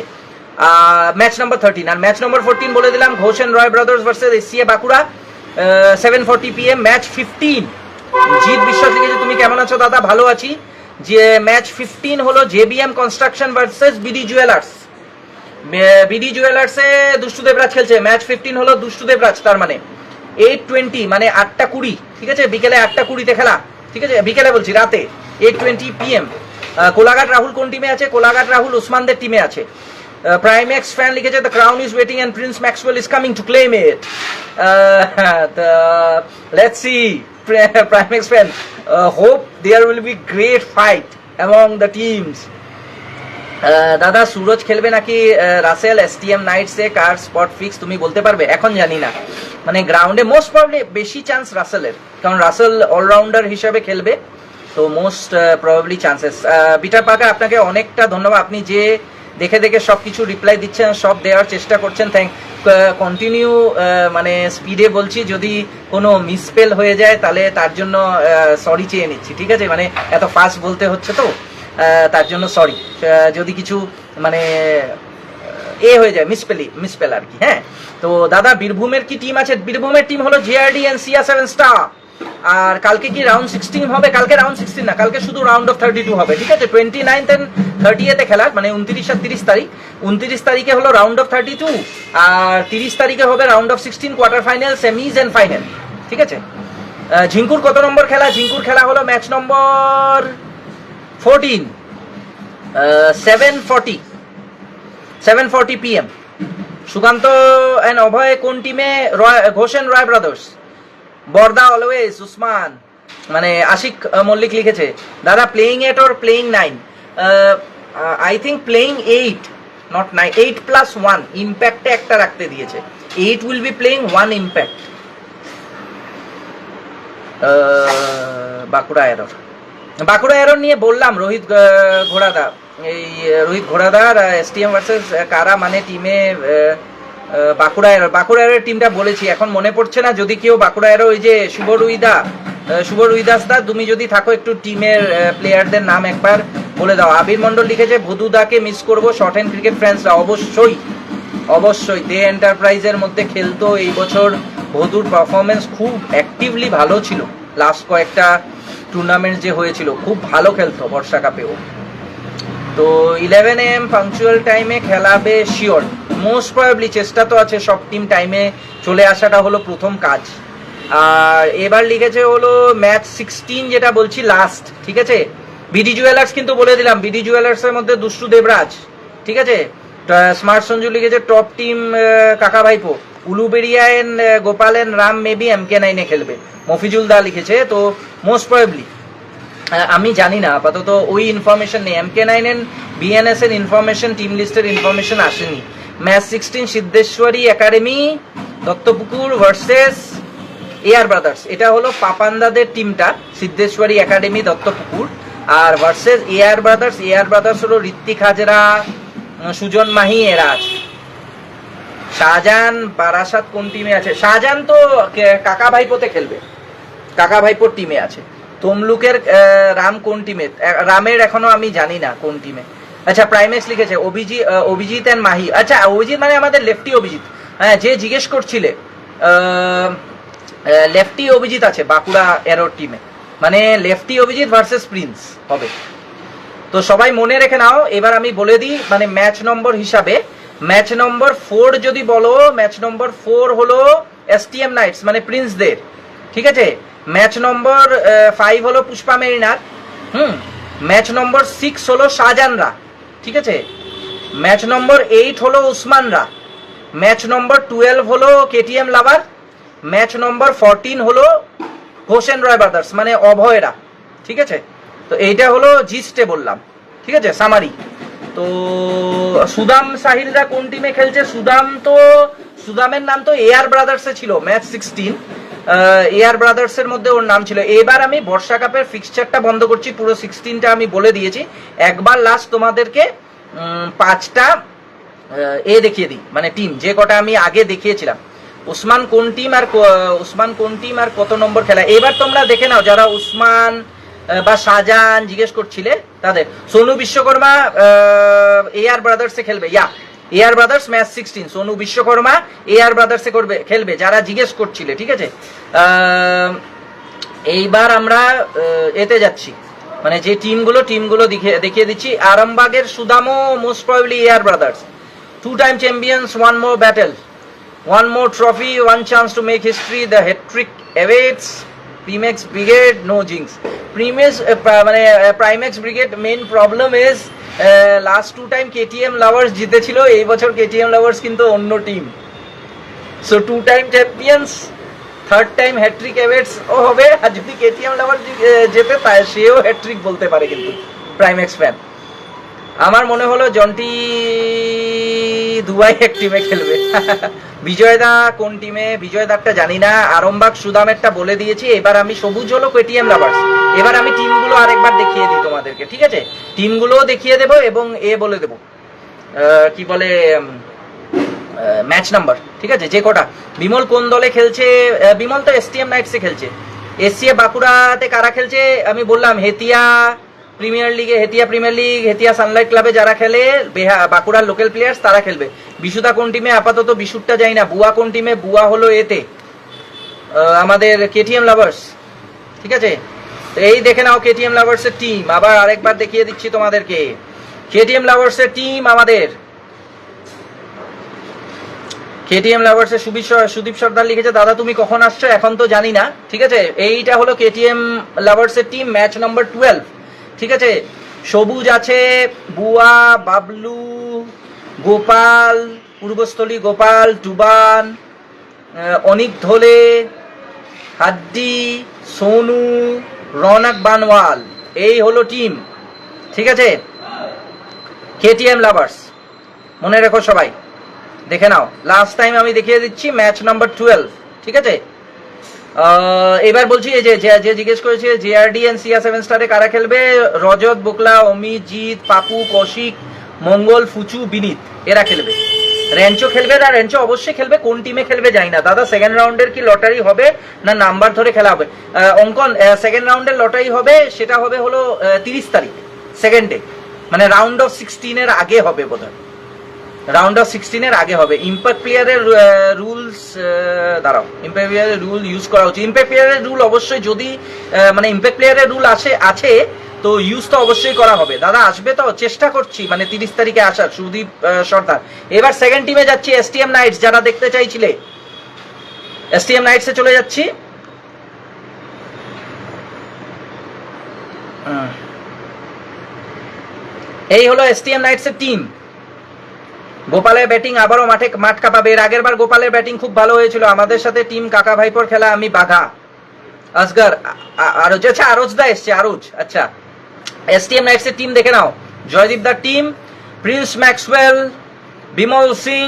ম্যাচ নম্বর 13। আর ম্যাচ নম্বর 14 বলে দিলাম ঘোষেন Roy brothers versus SCA Bankura, 7:40 PM। Match 15 Jit Biswas লিখেছে তুমি কেমন আছো দাদা? ভালো আছি। যে ম্যাচ 15 হলো JBM construction versus BD jewellers. BD জুয়েলার্সে দুষ্টু দেবরাজ খেলছে। ম্যাচ 15 হলো দুষ্টু দেবরাজ, তার মানে 8:20 মানে 8:20, ঠিক আছে, বিকেলে 8:20 খেলা, ঠিক আছে, বিকেলে বলছি রাতে 8:20 PM। কোলাঘাট রাহুল কোন টিমে আছে? কোলাঘাট রাহুল ওসমানদের টিমে আছে। প্রাইম্যাক্স ফ্যান লিখেছে the crown is waiting and prince Maxwell is coming to claim it. Let's see Primex fan, hope there will be great fight among the teams. দাদা সুরজ খেলবে নাকি রাসেল এসটিএম নাইটসে? কার স্পট ফিক্স তুমি বলতে পারবে? এখন জানি না, মানে গ্রাউন্ডে মোস্ট প্রবাবলি বেশি চান্স রাসেলের, কারণ রাসেল অলরাউন্ডার হিসাবে খেলবে, তো most probably chances. Bitter Parker আপনাকে অনেকটা ধন্যবাদ, আপনি যে দেখে দেখে সব কিছু রিপ্লাই দিচ্ছেন, সব দেওয়ার চেষ্টা করছেন, থ্যাংক। কন্টিনিউ মানে স্পিডে বলছি, যদি কোনো মিসস্পেল হয়ে যায় তাহলে তার জন্য সরি চেয়ে নিচ্ছি, ঠিক আছে, মানে এত ফাস্ট বলতে হচ্ছে তো তার জন্য সরি, যদি কিছু মানে হয়ে যায় মিসপেল আর কি। হ্যাঁ, তো দাদা বীরভূমের কি টিম আছে? বীরভূমের টিম হলো জেআরডি এন্ড সিয়া7 স্টার। আর কালকে কি রাউন্ড 16 হবে? কালকে রাউন্ড 16 না, কালকে শুধু রাউন্ড অফ 32 হবে, ঠিক আছে। 29 এন্ড 30 খেলা, মানে 29 আর 30 তারিখ। 29 তারিখে হলো রাউন্ড অফ 32, আর 30 তারিখে হবে round of 16, quarter final, semis and final, ঠিক আছে। ঝিঙ্কুর কত নম্বর খেলা? ঝিঙ্কুর খেলা হলো match number 14, 7:40 PM। Sukanta and Abhay কোন টিমে? Ghosh and Roy brothers. বর্দা অলওয়েজ উসমান, মানে আশিক মল্লিক লিখেছে দাদা playing 8 or playing 9? I think playing 8, not 9, 8+1 ইম্প্যাক্টে একটা রাখতে দিয়েছে। 8 will be playing 1 impact. Bankura error নিয়ে বললাম, রোহিত ঘোড়াদা, এই রোহিত ঘোড়াদার এসটিএম ভার্সেস কারা মানে টিমে বাঁকুড়া এরর টিমটা বলেছি, এখন মনে পড়ছে না। যদি কেউ বাঁকুড়া এরর, ওই যে শুভ রুইদাস দা, তুমি যদি থাকো একটু টিমের প্লেয়ারদের নাম একবার বলে দাও। আবির মন্ডল লিখেছে ভদুদাকে মিস করবো শর্ট হ্যান্ড ক্রিকেট ফ্রেন্ডসরা। অবশ্যই দে এন্টারপ্রাইজের মধ্যে খেলতো এই বছর। ভদুর পারফরমেন্স খুব অ্যাক্টিভলি ভালো ছিল, লাস্ট কয়েকটা টুর্নামেন্ট যে হয়েছিল খুব ভালো খেলতো বর্ষা কাপেও। তো 11 AM পাংচুয়াল টাইমে খেলাবে শিওর, মোস্ট প্রবাবলি চেষ্টা তো আছে সব টিম টাইমে চলে আসাটা হলো প্রথম কাজ। আর এবার লিখেছে হলো ম্যাচ 16 যেটা বলছি লাস্ট, ঠিক আছে। বিডি জুয়েলার্স কিন্তু বলে দিলাম, বিডি জুয়েলার্সের মধ্যে দুষ্টু দেবরাজ, ঠিক আছে। স্মার্ট সঞ্জু লিখেছে টপ টিম কাকা ভাইপো। Uluberia and Gopal and Ram maybe MK9 খেলবে, মফিজুল দা লিখেছে। তো মোস্ট প্রবাবলি, আমি জানি না আপাতত, ওই ইনফরমেশন নেই। MK9 এন্ড BNS এর ইনফরমেশন, টিম লিস্টের ইনফরমেশন আসেনি। Match 16 Siddheshwari academy Duttapukur versus AR brothers. এটা হলো পাপান্দাদের টিমটা, সিদ্ধেশ্বরী একাডেমি দত্তপুকুর, আর ভার্সেস এআর ব্রাদার্স হলো ঋত্বিক হাজরা, সুজন মাহি, এরা আছে। শাহজাহান বারাসাত কোন টিমে আছে? শাহজাহান তো কাকা ভাইপোতে খেলবে, কাকা ভাইপোর টিমে আছে। তমলুকের রাম কোন টিমে? রামের এখনো আমি জানি না কোন টিমে। আচ্ছা, প্রাইমেক্স লিখেছে অভিজিৎ এন্ড মাহি। আচ্ছা, অভিজিৎ মানে আমাদের লেফটি অভিজিৎ। হ্যাঁ, যে জিজ্ঞেস করছিলে, লেফটি অভিজিৎ আছে বাঁকুড়া এরোর টিমে, মানে লেফটি অভিজিৎ ভার্সেস প্রিন্স হবে। তো সবাই মনে রেখে নাও। এবার আমি বলে দিই, মানে ম্যাচ নম্বর হিসাবে, ম্যাচ নম্বর 4 যদি বলো, ম্যাচ নম্বর 4 হলো এসটিএম নাইটস মানে প্রিন্সদের, ঠিক আছে। ম্যাচ নম্বর 5 হলো পুষ্পা মেরিনার, ম্যাচ নম্বর 6 হলো শাহজাহানরা, ঠিক আছে। ম্যাচ নম্বর 8 হলো উসমানরা, ম্যাচ নম্বর 12 হলো কেটিএম লাভার, ম্যাচ নম্বর 14 হলো ঘোষ এন্ড রয় ব্রাদার্স মানে অভয়রা, ঠিক আছে। তো এইটা হলো জিস্টে বললাম, ঠিক আছে, সামারি। তো সুদাম সাহিলরা কোন টিমে খেলছে? সুদামের নাম তো এআর ব্রাদার্সে ছিল ম্যাচ 16, এআর ব্রাদার্সের মধ্যে ওর নাম ছিল। এবার আমি বর্ষা কাপের ফিক্সচারটা বন্ধ করছি, পুরো 16টা আমি বলে দিয়েছি। একবার লাস্ট তোমাদেরকে 5টা দেখিয়ে দিই, মানে টিম যে কটা আমি আগে দেখিয়েছিলাম। উসমান কোন টিম আর কত নম্বর খেলা, এবার তোমরা দেখে নাও। যারা উসমান বা শাহজাহান জিজ্ঞেস করছিলে তাদের। সোনু বিশ্বকর্মা এআর ব্রাদার্সে খেলবে, AR brothers match 16, Sonu Vishwakarma AR ব্রাদার্সে খেলবে, যারা জিজ্ঞেস করছিলে, ঠিক আছে। এইবার আমরা এতে যাচ্ছি, মানে যে টিমগুলো দেখিয়ে দিচ্ছি। আরামবাগের সুদামো most probably AR brothers, 2 time champions, 1 more battle, 1 more trophy, 1 chance to make history, the hat-trick awaits. Primex Brigade, no jinx. মানে Primex Brigade main problem is last 2 time KTM Lovers জিতেছিল, এই বছর KTM Lovers কিন্তু অন্য team. So 2 time champions, 3rd time hat-trick awaits ও হবে, আর যদি KTM Lovers জেতে তাই সেও hat-trick বলতে পারে কিন্তু Primex ফ্যান। আমার মনে হলো জন্টি দুবাই এক টিমে খেলবে। বিজয়দা কোন টিমে? বিজয়দারটা জানি না, আরামবাগ সুদামেরটা বলে দিয়েছি। এবার আমি সবুজ হলো কেটিএম লাভার্স। এবার আমি টিমগুলো আরেকবার দেখিয়ে দিই তোমাদেরকে, ঠিক আছে? টিমগুলোও দেখিয়ে দেবো এবং বলে দেবো কি বলে ম্যাচ নাম্বার, ঠিক আছে? যে কটা। বিমল কোন দলে খেলছে? বিমল তো এসটিএম নাইটসে খেলছে। এসসিএ বাঁকুড়াতে কারা খেলছে আমি বললাম, হেতিয়া প্রিমিয়ার লিগে, হেতিয়া প্রিমিয়ার লিগ, হেতিয়া সানলাইট ক্লাবে যারা খেলে বাঁকুড়ার লোকাল প্লেয়ার্স তারা খেলবে। বিশুদা কোন টিমে? আপাতত বিশুরটা যাই না। বুয়া কোন টিমে? বুয়া হলো এতে আমাদের কেটিএম লাভার্স, ঠিক আছে? এই দেখে নাও কেটিএম লাভার্সের টিম। আবার আরেকবার দেখিয়ে দিচ্ছি তোমাদেরকে কেটিএম লাভার্সের টিম। আমাদের কেটিএম লাভার্সের সুদীপ সর্দার লিখেছে, দাদা তুমি কখন আসছো? এখন তো জানি না, ঠিক আছে? এইটা হলো কেটিএম লাভার্সের টিম, ম্যাচ নাম্বার 12, ঠিক আছে? সবুজ আছে, বুয়া, বাবলু, গোপাল, পূর্বস্থলী গোপাল, টুবান, অনিক ধোলে, হাড্ডি, সোনু, রৌনক বানওয়াল, এই হলো টিম, ঠিক আছে? কেটিএম লাভার্স মনে রেখো সবাই, দেখে নাও। লাস্ট টাইম আমি দেখিয়ে দিচ্ছি, ম্যাচ নাম্বার 12, ঠিক আছে? এবার বলছি, এই যে জিজ্ঞেস করেছে জেআরডি এন্ড সিয়া 7 স্টারে কারা খেলবে? রজত, বোকলা, অমিত, জিৎ, পাপু, কৌশিক, মঙ্গল, ফুচু, বিনীত, এরা খেলবে। র্যাঞ্চো খেলবে না? র্যাঞ্চো অবশ্যই খেলবে। কোন টিমে খেলবে জানি না দাদা। সেকেন্ড রাউন্ডের কি লটারি হবে না নাম্বার ধরে খেলা হবে? অঙ্কন, সেকেন্ড রাউন্ডের লটারি হবে, সেটা হবে হলো 30 তারিখ, সেকেন্ডে, মানে রাউন্ড অফ 16 আগে হবে বোধহয়। রাউন্ড অফ 16 আগে হবে। ইম্প্যাক্ট প্লেয়ারের রুলস, দাঁড়াও, ইম্প্যাক্ট প্লেয়ারের রুল ইউজ করা উচিত। ইম্প্যাক্ট প্লেয়ারের রুল অবশ্যই, যদি মানে ইম্প্যাক্ট প্লেয়ারের রুল আছে তো ইউজ তো অবশ্যই করা হবে। দাদা আসবে তো? চেষ্টা করছি মানে 30 তারিখে আসার, সুদীপ সর্দার। এবার সেকেন্ড টিমে যাচ্ছি, এসটিএম নাইটস, যারা দেখতে চাইছিলে এসটিএম নাইটসে চলে যাচ্ছি। এই হলো এসটিএম নাইটসের টিম। গোপালের ব্যাটিং আবারও মাঠ কাঁপাবে। এর আগের বার গোপালের ব্যাটিং খুব ভালো হয়েছিল। আমাদের সাথে টিম কাকা ভাইপোর খেলা, আমি বাঘা, আসগর, আরোজ, আচ্ছা আরোজদা এসছে, আরোজ, আচ্ছা। এসটিএম নাইটসের টিম দেখে নাও। জয়দীপ দার team, Prince Maxwell, Bimal Singh,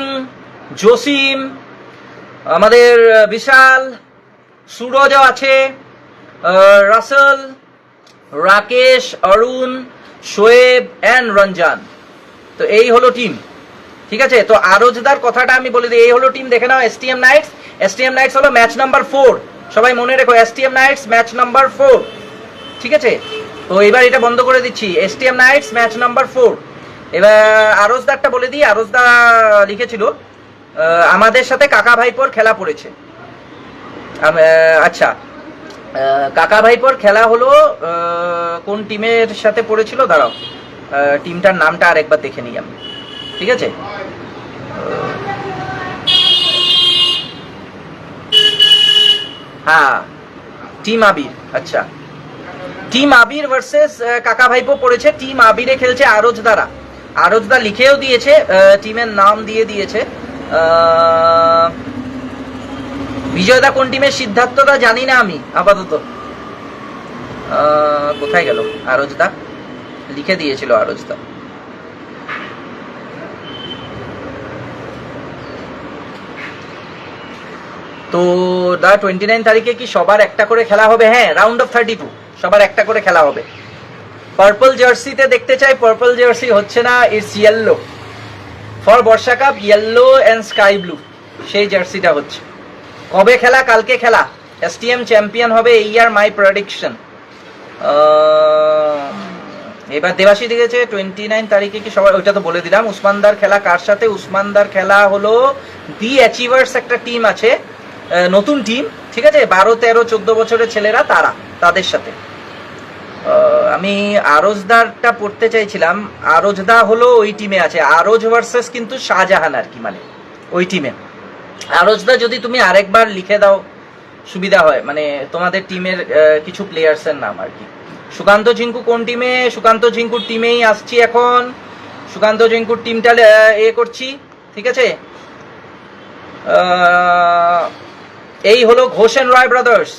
Jasim, আমাদের বিশাল, সুরজও আছে, রাসেল, রাকেশ, অরুণ, শোয়েব অ্যান্ড রঞ্জন। তো এই হলো টিম, ঠিক আছে? তো আরোজদার কথাটা আমি বলে দিই, এই হলো টিম, দেখে নাও। এসটিএম নাইটস, এসটিএম নাইটস হলো ম্যাচ নাম্বার 4, সবাই মনে রেখো, এসটিএম নাইটস ম্যাচ নাম্বার 4, ঠিক আছে? তো এবার এটা বন্ধ করে দিচ্ছি, এসটিএম নাইটস ম্যাচ নাম্বার 4। এবার আরোজদারটা বলে দিই। আরোজদা লিখেছিল আমাদের সাথে কাকা ভাইপোর খেলা পড়েছে। আচ্ছা, কাকা ভাইপোর খেলা হলো কোন টিমের সাথে পড়েছিল? দাঁড়াও, টিমটার নামটা আরেকবার দেখে নিই আমি, ঠিক আছে? হ্যাঁ, টিম আবির, আচ্ছা, টিম আবির ভার্সেস কাকা ভাইপো পড়েছে। টিম আবিরে খেলছে আরোজদারা। আরোজদা লিখেও দিয়েছে, টিমের নাম দিয়ে দিয়েছে। বিজয়দা কোন টিমের? সিদ্ধার্থদা জানি না আমি আপাতত। কোথায় গেল আরোজদা? লিখে দিয়েছিল আরোজদা। তো 29 তারিখে কি সবার একটা করে খেলা হবে? হ্যাঁ, রাউন্ড অফ 32 সবার একটা করে খেলা হবে। পার্পল জার্সিতে দেখতে চাই, পার্পল জার্সি হচ্ছে না, it's yellow for Barsha cup, yellow and sky blue, সেই জার্সিটা হচ্ছে। কবে খেলা? কালকে খেলা। এসটিএম চ্যাম্পিয়ন হবে এই ইয়ার, মাই প্রেডিকশন। এবার দেবাশী দেখেছে 29 তারিখে কি সবাই, ওইটা তো বলে দিলাম। উসমানদার খেলা কার সাথে? উসমানদার খেলা হলো দি অ্যাচিভার্স, একটা টিম আছে, নতুন টিম, ঠিক আছে? 12, 13, 14 বছরের ছেলেরা, তারা তাদের সাথে। আমি আরজদারটা পড়তে চাইছিলাম, আরজদা হলো ওই টিমে আছে, আরজ ভার্সেস কিন্তু শাহজাহান আর কি, মানে ওই টিমে। আরজদা যদি তুমি আরেকবার লিখে দাও সুবিধা হয়, মানে তোমাদের টিমের কিছু প্লেয়ার্সের নাম আর কি। সুকান্ত ঝিঙ্কু কোন টিমে? সুকান্ত ঝিঙ্কুর টিমেই আসছি এখন, সুকান্ত ঝিঙ্কুর টিমটা করছি, ঠিক আছে। এই হলো ঘোষ এন্ড রয় ব্রাদার্স।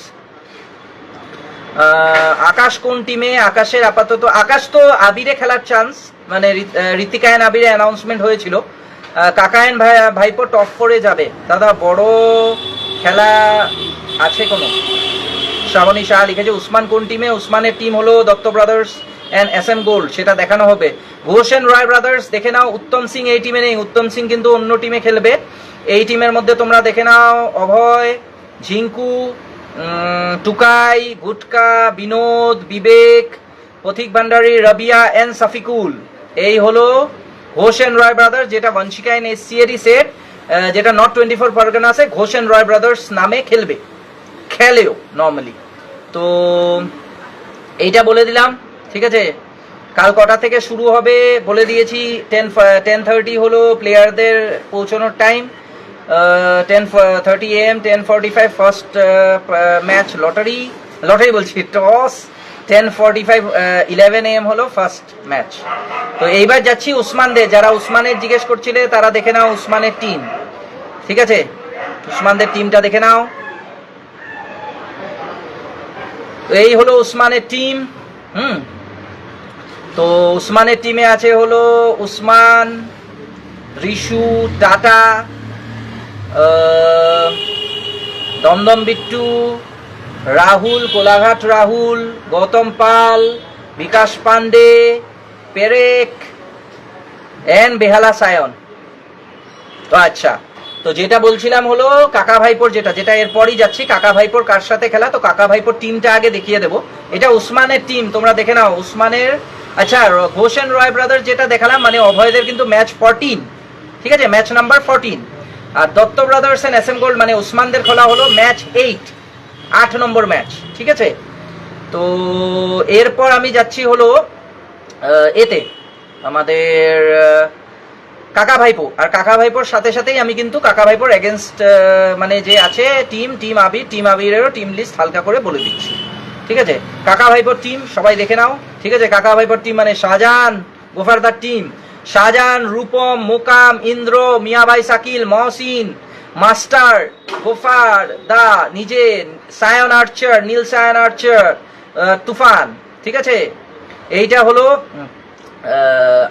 আকাশ কোন টিমে? আকাশের আপাতত, আকাশ তো আবিরে খেলার চান্স, মানে ঋতিকায়ন আবিরে অ্যানাউন্সমেন্ট হয়েছিল, কাকায়ন ভাইপো টপ 4-এ যাবে। দাদা বড় খেলা আছে কোনো? শ্রাবণী শাহ লিখেছে। উসমান কোন টিমে? উসমানের টিম হলো Dutta brothers and SM gold, সেটা দেখানো হবে। ঘোষ এন্ড রয় ব্রাদার্স দেখে নাও। উত্তম সিং এই টিমে নেই, উত্তম সিং কিন্তু অন্য টিমে খেলবে। এই টিমের মধ্যে তোমরা দেখে নাও অভয়, ঝিঙ্কু, টুকাই, গুটকা, বিনোদ, বিবেক, পথিক ভান্ডারী, রবিয়া এন্ড সাফিকুল। এই হলো ঘোষ এন্ড রয় ব্রাদার্স, যেটা বংশিকায়ন SC এরই সেট, যেটা নর্থ 24 পরগনাসে ঘোষ এন্ড রয় ব্রাদার্স নামে খেলবে, খেলেও নর্মালি। তো এইটা বলে দিলাম, ঠিক আছে। কাল কটা থেকে শুরু হবে বলে দিয়েছি, 10:30 হলো প্লেয়ারদের পৌঁছানোর time, 10:30 AM, 10:45 first match, lottery বলছি, টস, 10:45 11 AM হলো ফার্স্ট ম্যাচ। তো এইবার যাচ্ছি উসমানদের, যারা উসমানের জিজ্ঞেস করছিলে তারা দেখে নাও উসমানের টিম, ঠিক আছে। উসমানদের টিমটা দেখে নাও। এই হলো উসমানের টিম। তো উসমানের টিমে আছে হলো উসমান, রিশু, টাটা, দমদম বিট্টু, রাহুল, কোলাঘাট রাহুল, গৌতম পাল, বিকাশ পান্ডে, পেরেক এন্ড বেহালা সায়ন। তো আচ্ছা, তো যেটা বলছিলাম হলো কাকা ভাইপোর, যেটা এরপরই যাচ্ছি, কাকা ভাইপোর কার সাথে খেলা। তো কাকা ভাইপোর টিমটা আগে দেখিয়ে দেবো। এটা উসমানের টিম, তোমরা দেখে নাও উসমানের। আচ্ছা, ঘোষ এন্ড রয় ব্রাদার্স যেটা দেখালাম, মানে অভয়দের কিন্তু ম্যাচ 14, ঠিক আছে, ম্যাচ নাম্বার 14। আর Dutta brothers and SM gold মানে উসমানদের খেলা হলো ম্যাচ 8 নম্বর ম্যাচ, ঠিক আছে। তো এরপর আমি যাচ্ছি হলো এতে আমাদের কাকা ভাইপো, আর কাকা ভাইপোর সাথে সাথেই আমি কিন্তু কাকা ভাইপোর এগেনস্ট মানে যে আছে টিম আবিরেরও টিম লিস্ট হালকা করে বলে দিচ্ছি, ঠিক আছে। কাকা ভাইপোর টিম সবাই দেখে নাও, ঠিক আছে। কাকা ভাইপোর টিম মানে শাহজাহান, গোফারদার টিম, শাহজাহান, রূপম, মোকাম, ইন্দ্র, মিয়াভাই, শাকিল, মহসিন, মাস্টার, গোফার দা, নিজে, সায়ন আর্চার, নীল সায়ন আর্চার, তুফান, ঠিক আছে। এইটা হলো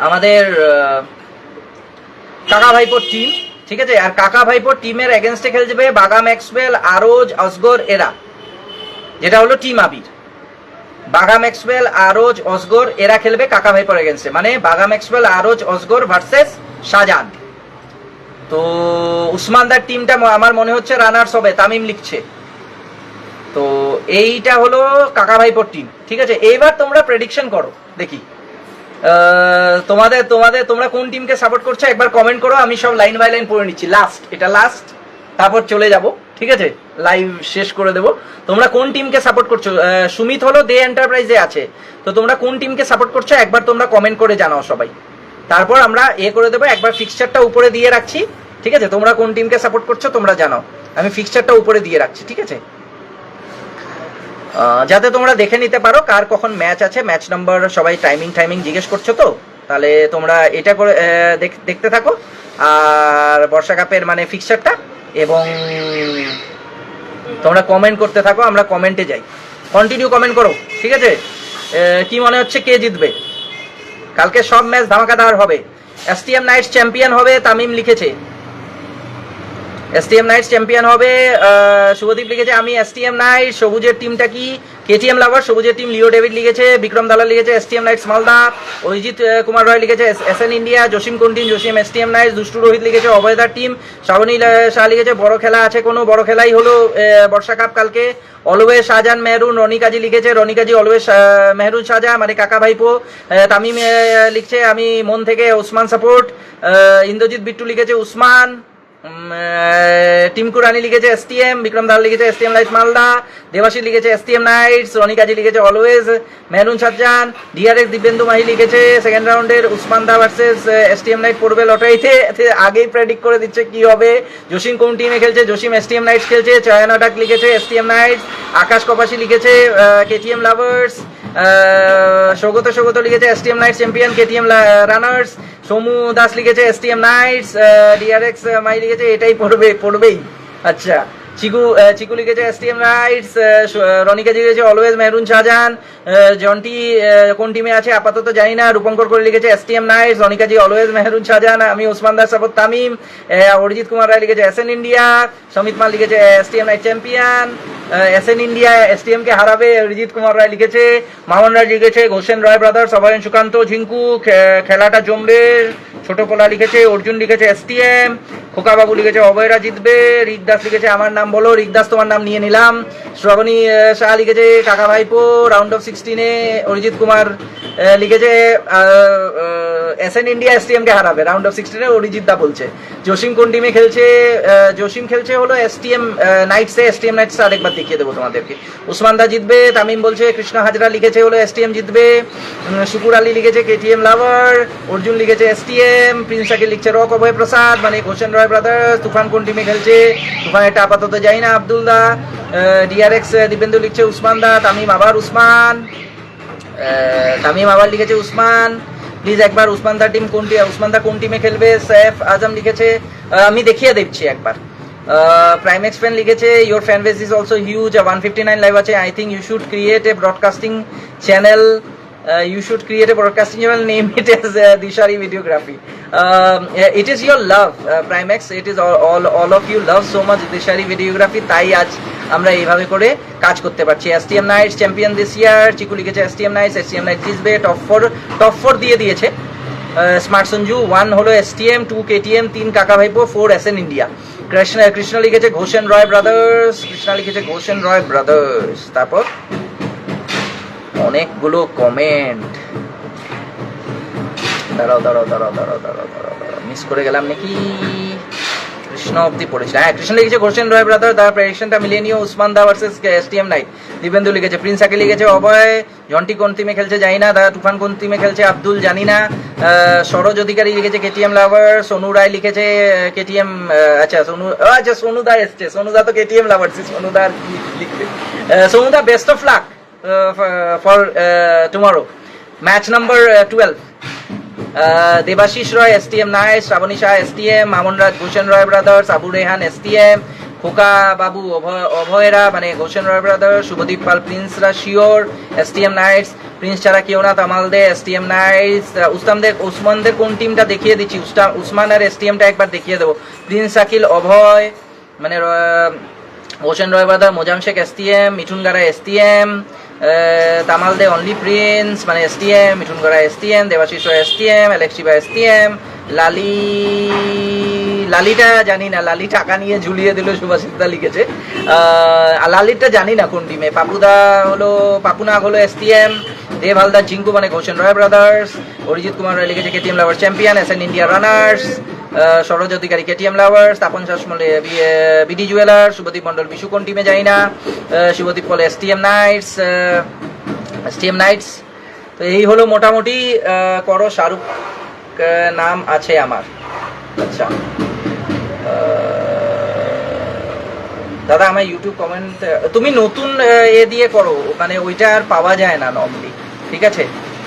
আমাদের কাকা ভাইপোর টিম, ঠিক আছে। আর কাকা ভাইপোর টিমের এগেনস্টে খেলবে বাগা ম্যাক্সওয়েল, আরোজ, অসগর এরা, যেটা হলো টিম আবির। বাগা ম্যাক্সওয়েল, আরোজ, অসগর এরা খেলবে কাকা ভাইপোর এগেনস্টে, মানে বাগা ম্যাক্সওয়েল, আরোজ, অসগর ভার্সেস শাহজাহান। তো উসমানদার টিমটা আমার মনে হচ্ছে রানার্স হবে, তামিম লিখছে। তো এইটা হলো কাকা ভাইপোর টিম, ঠিক আছে। এইবার তোমরা প্রেডিকশন করো, দেখি তোমরা কোন টিমকে সাপোর্ট করছো একবার কমেন্ট করো। আমি সব লাইন বাই লাইন পড়ে নিচ্ছি, এটা লাস্ট, তারপর চলে যাব, ঠিক আছে, লাইভ শেষ করে দেবো। তোমরা কোন টিমকে সাপোর্ট করছো? সুমিত হলো দে এন্টারপ্রাইজে আছে, তো তোমরা কোন টিমকে সাপোর্ট করছো একবার তোমরা কমেন্ট করে জানাও সবাই। তারপর আমরা করে দেবো, একবার ফিক্সচারটা উপরে দিয়ে রাখছি, ঠিক আছে। তোমরা কোন টিমকে সাপোর্ট করছো তোমরা জানাও, আমি ফিক্সচারটা উপরে দিয়ে রাখছি, ঠিক আছে, যাতে তোমরা দেখে নিতে পারো কার কখন ম্যাচ আছে, ম্যাচ নাম্বার। সবাই টাইমিং জিজ্ঞেস করছো, তো তাহলে তোমরা এটা করে দেখতে থাকো। আর বর্ষা কাপের মানে ফিক্সচারটা, এবং তোমরা কমেন্ট করতে থাকো, আমরা কমেন্টে যাই, কন্টিনিউ কমেন্ট করো, ঠিক আছে। কি মনে হচ্ছে কে জিতবে? কালকে সব ম্যাচ ধামাকাদার হবে। STM নাইটস চ্যাম্পিয়ন হবে, তামিম লিখেছে। STM নাইটস চ্যাম্পিয়ন হবে, শুভদীপ লিখেছে আমি STM নাইট। সবুজের টিমটা কি? KTM লাভার, সবুজের টিম লিও ডেভিড লিখেছে। বিক্রম দালাল লিখেছে STM নাইটস মালদা। অরিজিৎ কুমার রয় লিখেছে SN ইন্ডিয়া। জসিম কন্টিন, জসিম STM নাইটস। দুষ্টু রোহিত লিখেছে অভয়দার টিম। শ্রাবণী শাহ লিখেছে বড় খেলা আছে কোনো? বড় খেলাই হলো বর্ষা কাপ কালকে। অলওয়েজ শাহজাহান মেহরুন, রনি কাজী লিখেছে। রনি কাজী অলওয়েজ মেহরুন শাহজাহান মানে কাকা ভাইপো। তামিম লিখছে আমি মন থেকে উসমান সাপোর্ট। ইন্দ্রজিৎ বিট্টু লিখেছে উসমান। টিমকু রানী লিখেছে এসটিএম, বিক্রম দাল লিখেছে এসটিএম লাইট মালদা, দেবাশী লিখেছে এসটিএম নাইটস, রনিকাজি লিখেছে অলওয়েজ, মেহরুন সাজ্জান, ডিআরএক্স দিব্যেন্দু মাহি লিখেছে সেকেন্ড রাউন্ডের উসমান দা ভার্সেস এসটিএম নাইট পড়বে লটারিতে, আগেই প্রেডিক্ট করে দিচ্ছে কি হবে। জসিম কোন টিমে খেলছে? জসিম এসটিএম নাইটস খেলছে। চয়ন আটাক লিখেছে এসটিএম নাইটস, আকাশ কপাসি লিখেছে কেটিএম লাভার্স, সৌগত লিখেছে STM knights champion KTM runners, Somu Das লিখেছে এসটিএম নাইটস, ডিআরএক্স মাই লিখেছে এটাই পড়বেই। আচ্ছা, চিকু লিখেছে এসটিএম নাইটস, রনিকাজি লিখেছে অলওয়েজ মেহরুন শাহজাহান, জন্টি কোন টিমে আছে আপাতত জানি না, রূপঙ্কর করে লিখেছে এসটিএম নাইটস, রনিকাজি অলওয়েজ মেহরুন শাহজাহান, আমি ওসমান দাস সাপোর্ট তামিম, অরিজিৎ কুমার রায় লিখেছে এসএন ইন্ডিয়া, সমিত মাল লিখেছে STM knight champion, SN India STM কে হারাবে অরিজিৎ কুমার রায় লিখেছে, মামন রায় লিখেছে ঘোষেন রয় ব্রাদার্স, অভয়ন সুকান্ত, ঝিঙ্কু খেলাটা জমবে, ছোট পোলা লিখেছে, অর্জুন লিখেছে এসটিএম, খোকাবাবু লিখেছে অভয়রা জিতবে, রিক দাস লিখেছে আমার নাম বলো, রিক দাস তোমার নাম নিয়ে নিলাম, শ্রাবণী শাহ লিখেছে কাকা ভাইপো, রাউন্ড অফ 16-এ অরিজিৎ কুমার লিখেছে এসএন ইন্ডিয়া এসটিএম কে হারাবে, রাউন্ড অফ 16-এ অরিজিৎ দা বলছে। জসিম কোন টিমে খেলছে? জসিম খেলছে হলো এসটিএম নাইটসে, এসটিএম নাইটস আরেকবার দেখিয়ে দেবো তোমাদেরকে। উসমান দা জিতবে, তামিম বলছে, কৃষ্ণ হাজরা লিখেছে হলো এসটিএম জিতবে, শুকুর আলী লিখেছে কেটিএম লাভার, অর্জুন লিখেছে এসটিএম, প্রিন্স আকিল লিখছে রক অভয় প্রসাদ মানে ঘোষেন রয় ব্রাদার্স, তুফান কোন টিমে খেলছে? তুফান এটা আপাতত যাই না, আব্দুল দা, ডিআরএক্স দিবেন্দু লিখছে উসমান দা, তামিম আবার উসমান, তামিম আবার লিখেছে উসমান, প্লিজ একবার উসমান দা টিম উসমান দা কোন টিমে খেলবে? সৈফ আজম লিখেছে, আমি দেখিয়ে দিচ্ছি একবার। প্রাইমেক্স ফ্যান লিখেছে your fan base is also huge, 159 live আছে, I think you should create a broadcasting channel, you should create a broadcasting channel, name it as Dishari Videography. It is your love, Primex, it is all of you love so much Dishari Videography, তাই আজ আমরা এইভাবে করে কাজ করতে পারছি। STM knights champion this year, Chiku লিখেছে STM Knights জিতবে, টপ 4 দিয়ে দিয়েছে। স্মার্ট সঞ্জু 1 হলো এসটিএম, 2 কেটিএম, 3 কাকা ভাইপো, 4 এসএন ইন্ডিয়া। কৃষ্ণ লিখেছে ঘোষেন রয় ব্রাদার্স, তারপর অনেকগুলো কমেন্ট, দাঁড়াও মিস করে গেলাম নাকি? কৃষ্ণ অব্দি পড়েছিল, হ্যাঁ কৃষ্ণ লিখেছে ঘোষেন রয় ব্রাদার, তার প্রেডিকশনটা মিলিয়ে নিও, উসমান দা ভার্সেস এসটিএম নাইট, দিবেন্দু লিখেছে, প্রিন্স আকিল লিখেছে অভয়, জন্টি কোন টিমে খেলছে জানি না, তুফান কোন টিমে খেলছে আব্দুল জানি না, সরোজ অধিকারী লিখেছে কেটিএম লাভার, সোনু রায় লিখেছে কেটিএম, আচ্ছা সোনুদা এসছে, সোনুদা তো কেটিএম লাভার, সোনুদা আর কি লিখবে, সোনুদা best of luck for tomorrow, match number 12. Debashis Roy STM knights, Shrabani Shah STM, Maman Raj ঘোষেন রয় ব্রাদার্স, আবু রেহান এসটিএম, খোকা বাবু অভয়রা মানে ঘোষেন রয় ব্রাদার্স, শুভদীপ পাল প্রিন্সরা শিওর এসটিএম নাইটস, প্রিন্স ছাড়া কেউ না তামাল দে এসটিএম নাইটস, উসমানদের কোন টিমটা দেখিয়ে দিচ্ছি, উসমান আর এসটিএমটা একবার দেখিয়ে দেবো, প্রিন্স আকিল অভয় মানে ঘোষেন Roy brother, Mojam Sheikh STM, Mithun Gara STM, Tamal De only Prince মানে STM, Mithun Gora STM, Debashis Roy STM, অ্যালেক্সিবা এসটিএম, লালিটা জানি না, লালি টাকা নিয়ে ঝুলিয়ে দিল সুভাষিতা লিখেছে, লালিটা জানি না কোন টিমে, পাপুনাগ হলো এসটিএম, দেব হালদার জিঙ্কু মানে ঘোষেন রয় ব্রাদার্স, অরিজিৎ কুমার রায় লিখেছে KTM lover champion, SN India runners, Saroj Adhikari KTM lovers, Tapan Sasmal BD jeweller, Subhadip Mondal Bishu কোন টিমে যাই না, শুভদীপ পল এসটিএম নাইটস। তো এই হলো মোটামুটি করো শাহরুখ নাম আছে আমার। আচ্ছা দাদা আমার ইউটিউব কমেন্ট তুমি নতুন এ দিয়ে করো, মানে ওইটা আর পাওয়া যায় না নর্মালি, ঠিক আছে?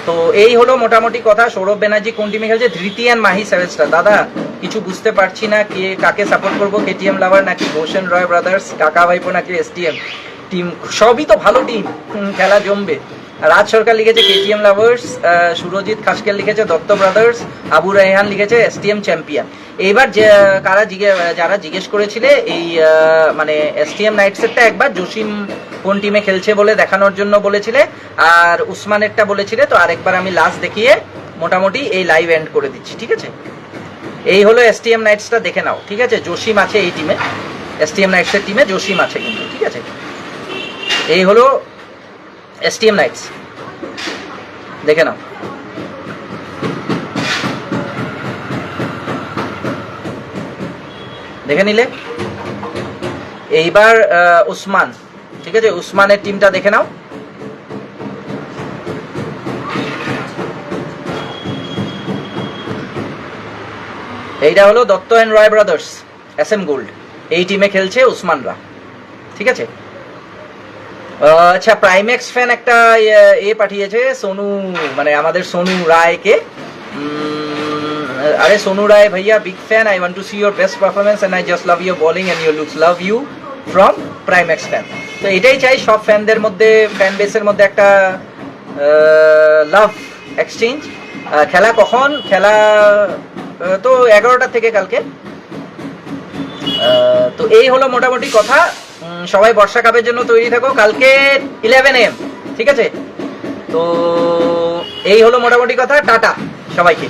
তো এই হলো মোটামুটি কথা। সৌরভ ব্যানার্জি কোন টিমে খেলছে? Dhriti and Mahi 7 star. দাদা কিছু বুঝতে পারছি না, কে কাকে সাপোর্ট করবো, কেটিএম লাভার নাকি ঘোষেন রয় ব্রাদার্স, কাকা ভাইপো নাকি এসটিএম টিম? সবই তো ভালো টিম, খেলা জমবে। রাজ সরকার লিখেছে কেটিএম লাভার্স, সুরজিৎ খাসকেল লিখেছে দত্ত ব্রাদার্স, আবু রায়হান লিখেছে এসটিএম চ্যাম্পিয়ন। এইবার যারা জিজ্ঞেস করেছিলে এই মানে এসটিএম নাইটসেরটা একবার জসিম কোন টিমে খেলছে বলে দেখানোর জন্য বলেছিলে, আর উসমানেরটা বলেছিলে, তো আরেকবার আমি লাস্ট দেখিয়ে মোটামুটি এই লাইভ এন্ড করে দিচ্ছি, ঠিক আছে? এই হলো এসটিএম নাইটসটা, দেখে নাও, ঠিক আছে? জসিম আছে এই টিমে, এসটিএম নাইটসের টিমে জসিম আছে কিন্তু, ঠিক আছে? এই হলো এসটিএম নাইটস, দেখে নাও। দেখে নিলে। এইবার উসমান, ঠিক আছে, উসমানের টিমটা দেখে নাও। এইটা হলো Dutta and Roy brothers, SM gold, এই টিমে খেলছে উসমানরা, ঠিক আছে। আচ্ছা, প্রাইম্যাক্স ফ্যান একটা পাঠিয়েছে, সোনু, মানে আমাদের সোনু রায়কে। আরে সোনু রায় ভাইয়া, big fan, I want to see your best performance and I just love your bowling and your looks, love you from Primax fan. তো এটাই চাই সব ফ্যানদের মধ্যে, ফ্যান বেসের মধ্যে একটা লাভ এক্সচেঞ্জ। খেলা কখন? খেলা তো 11টা থেকে কালকে। তো এই হলো মোটামুটি কথা। সবাই বর্ষা কাপের জন্য তৈরি থাকো, কালকে 11 AM, ঠিক আছে। তো এই হলো মোটামুটি কথা, টাটা সবাইকে।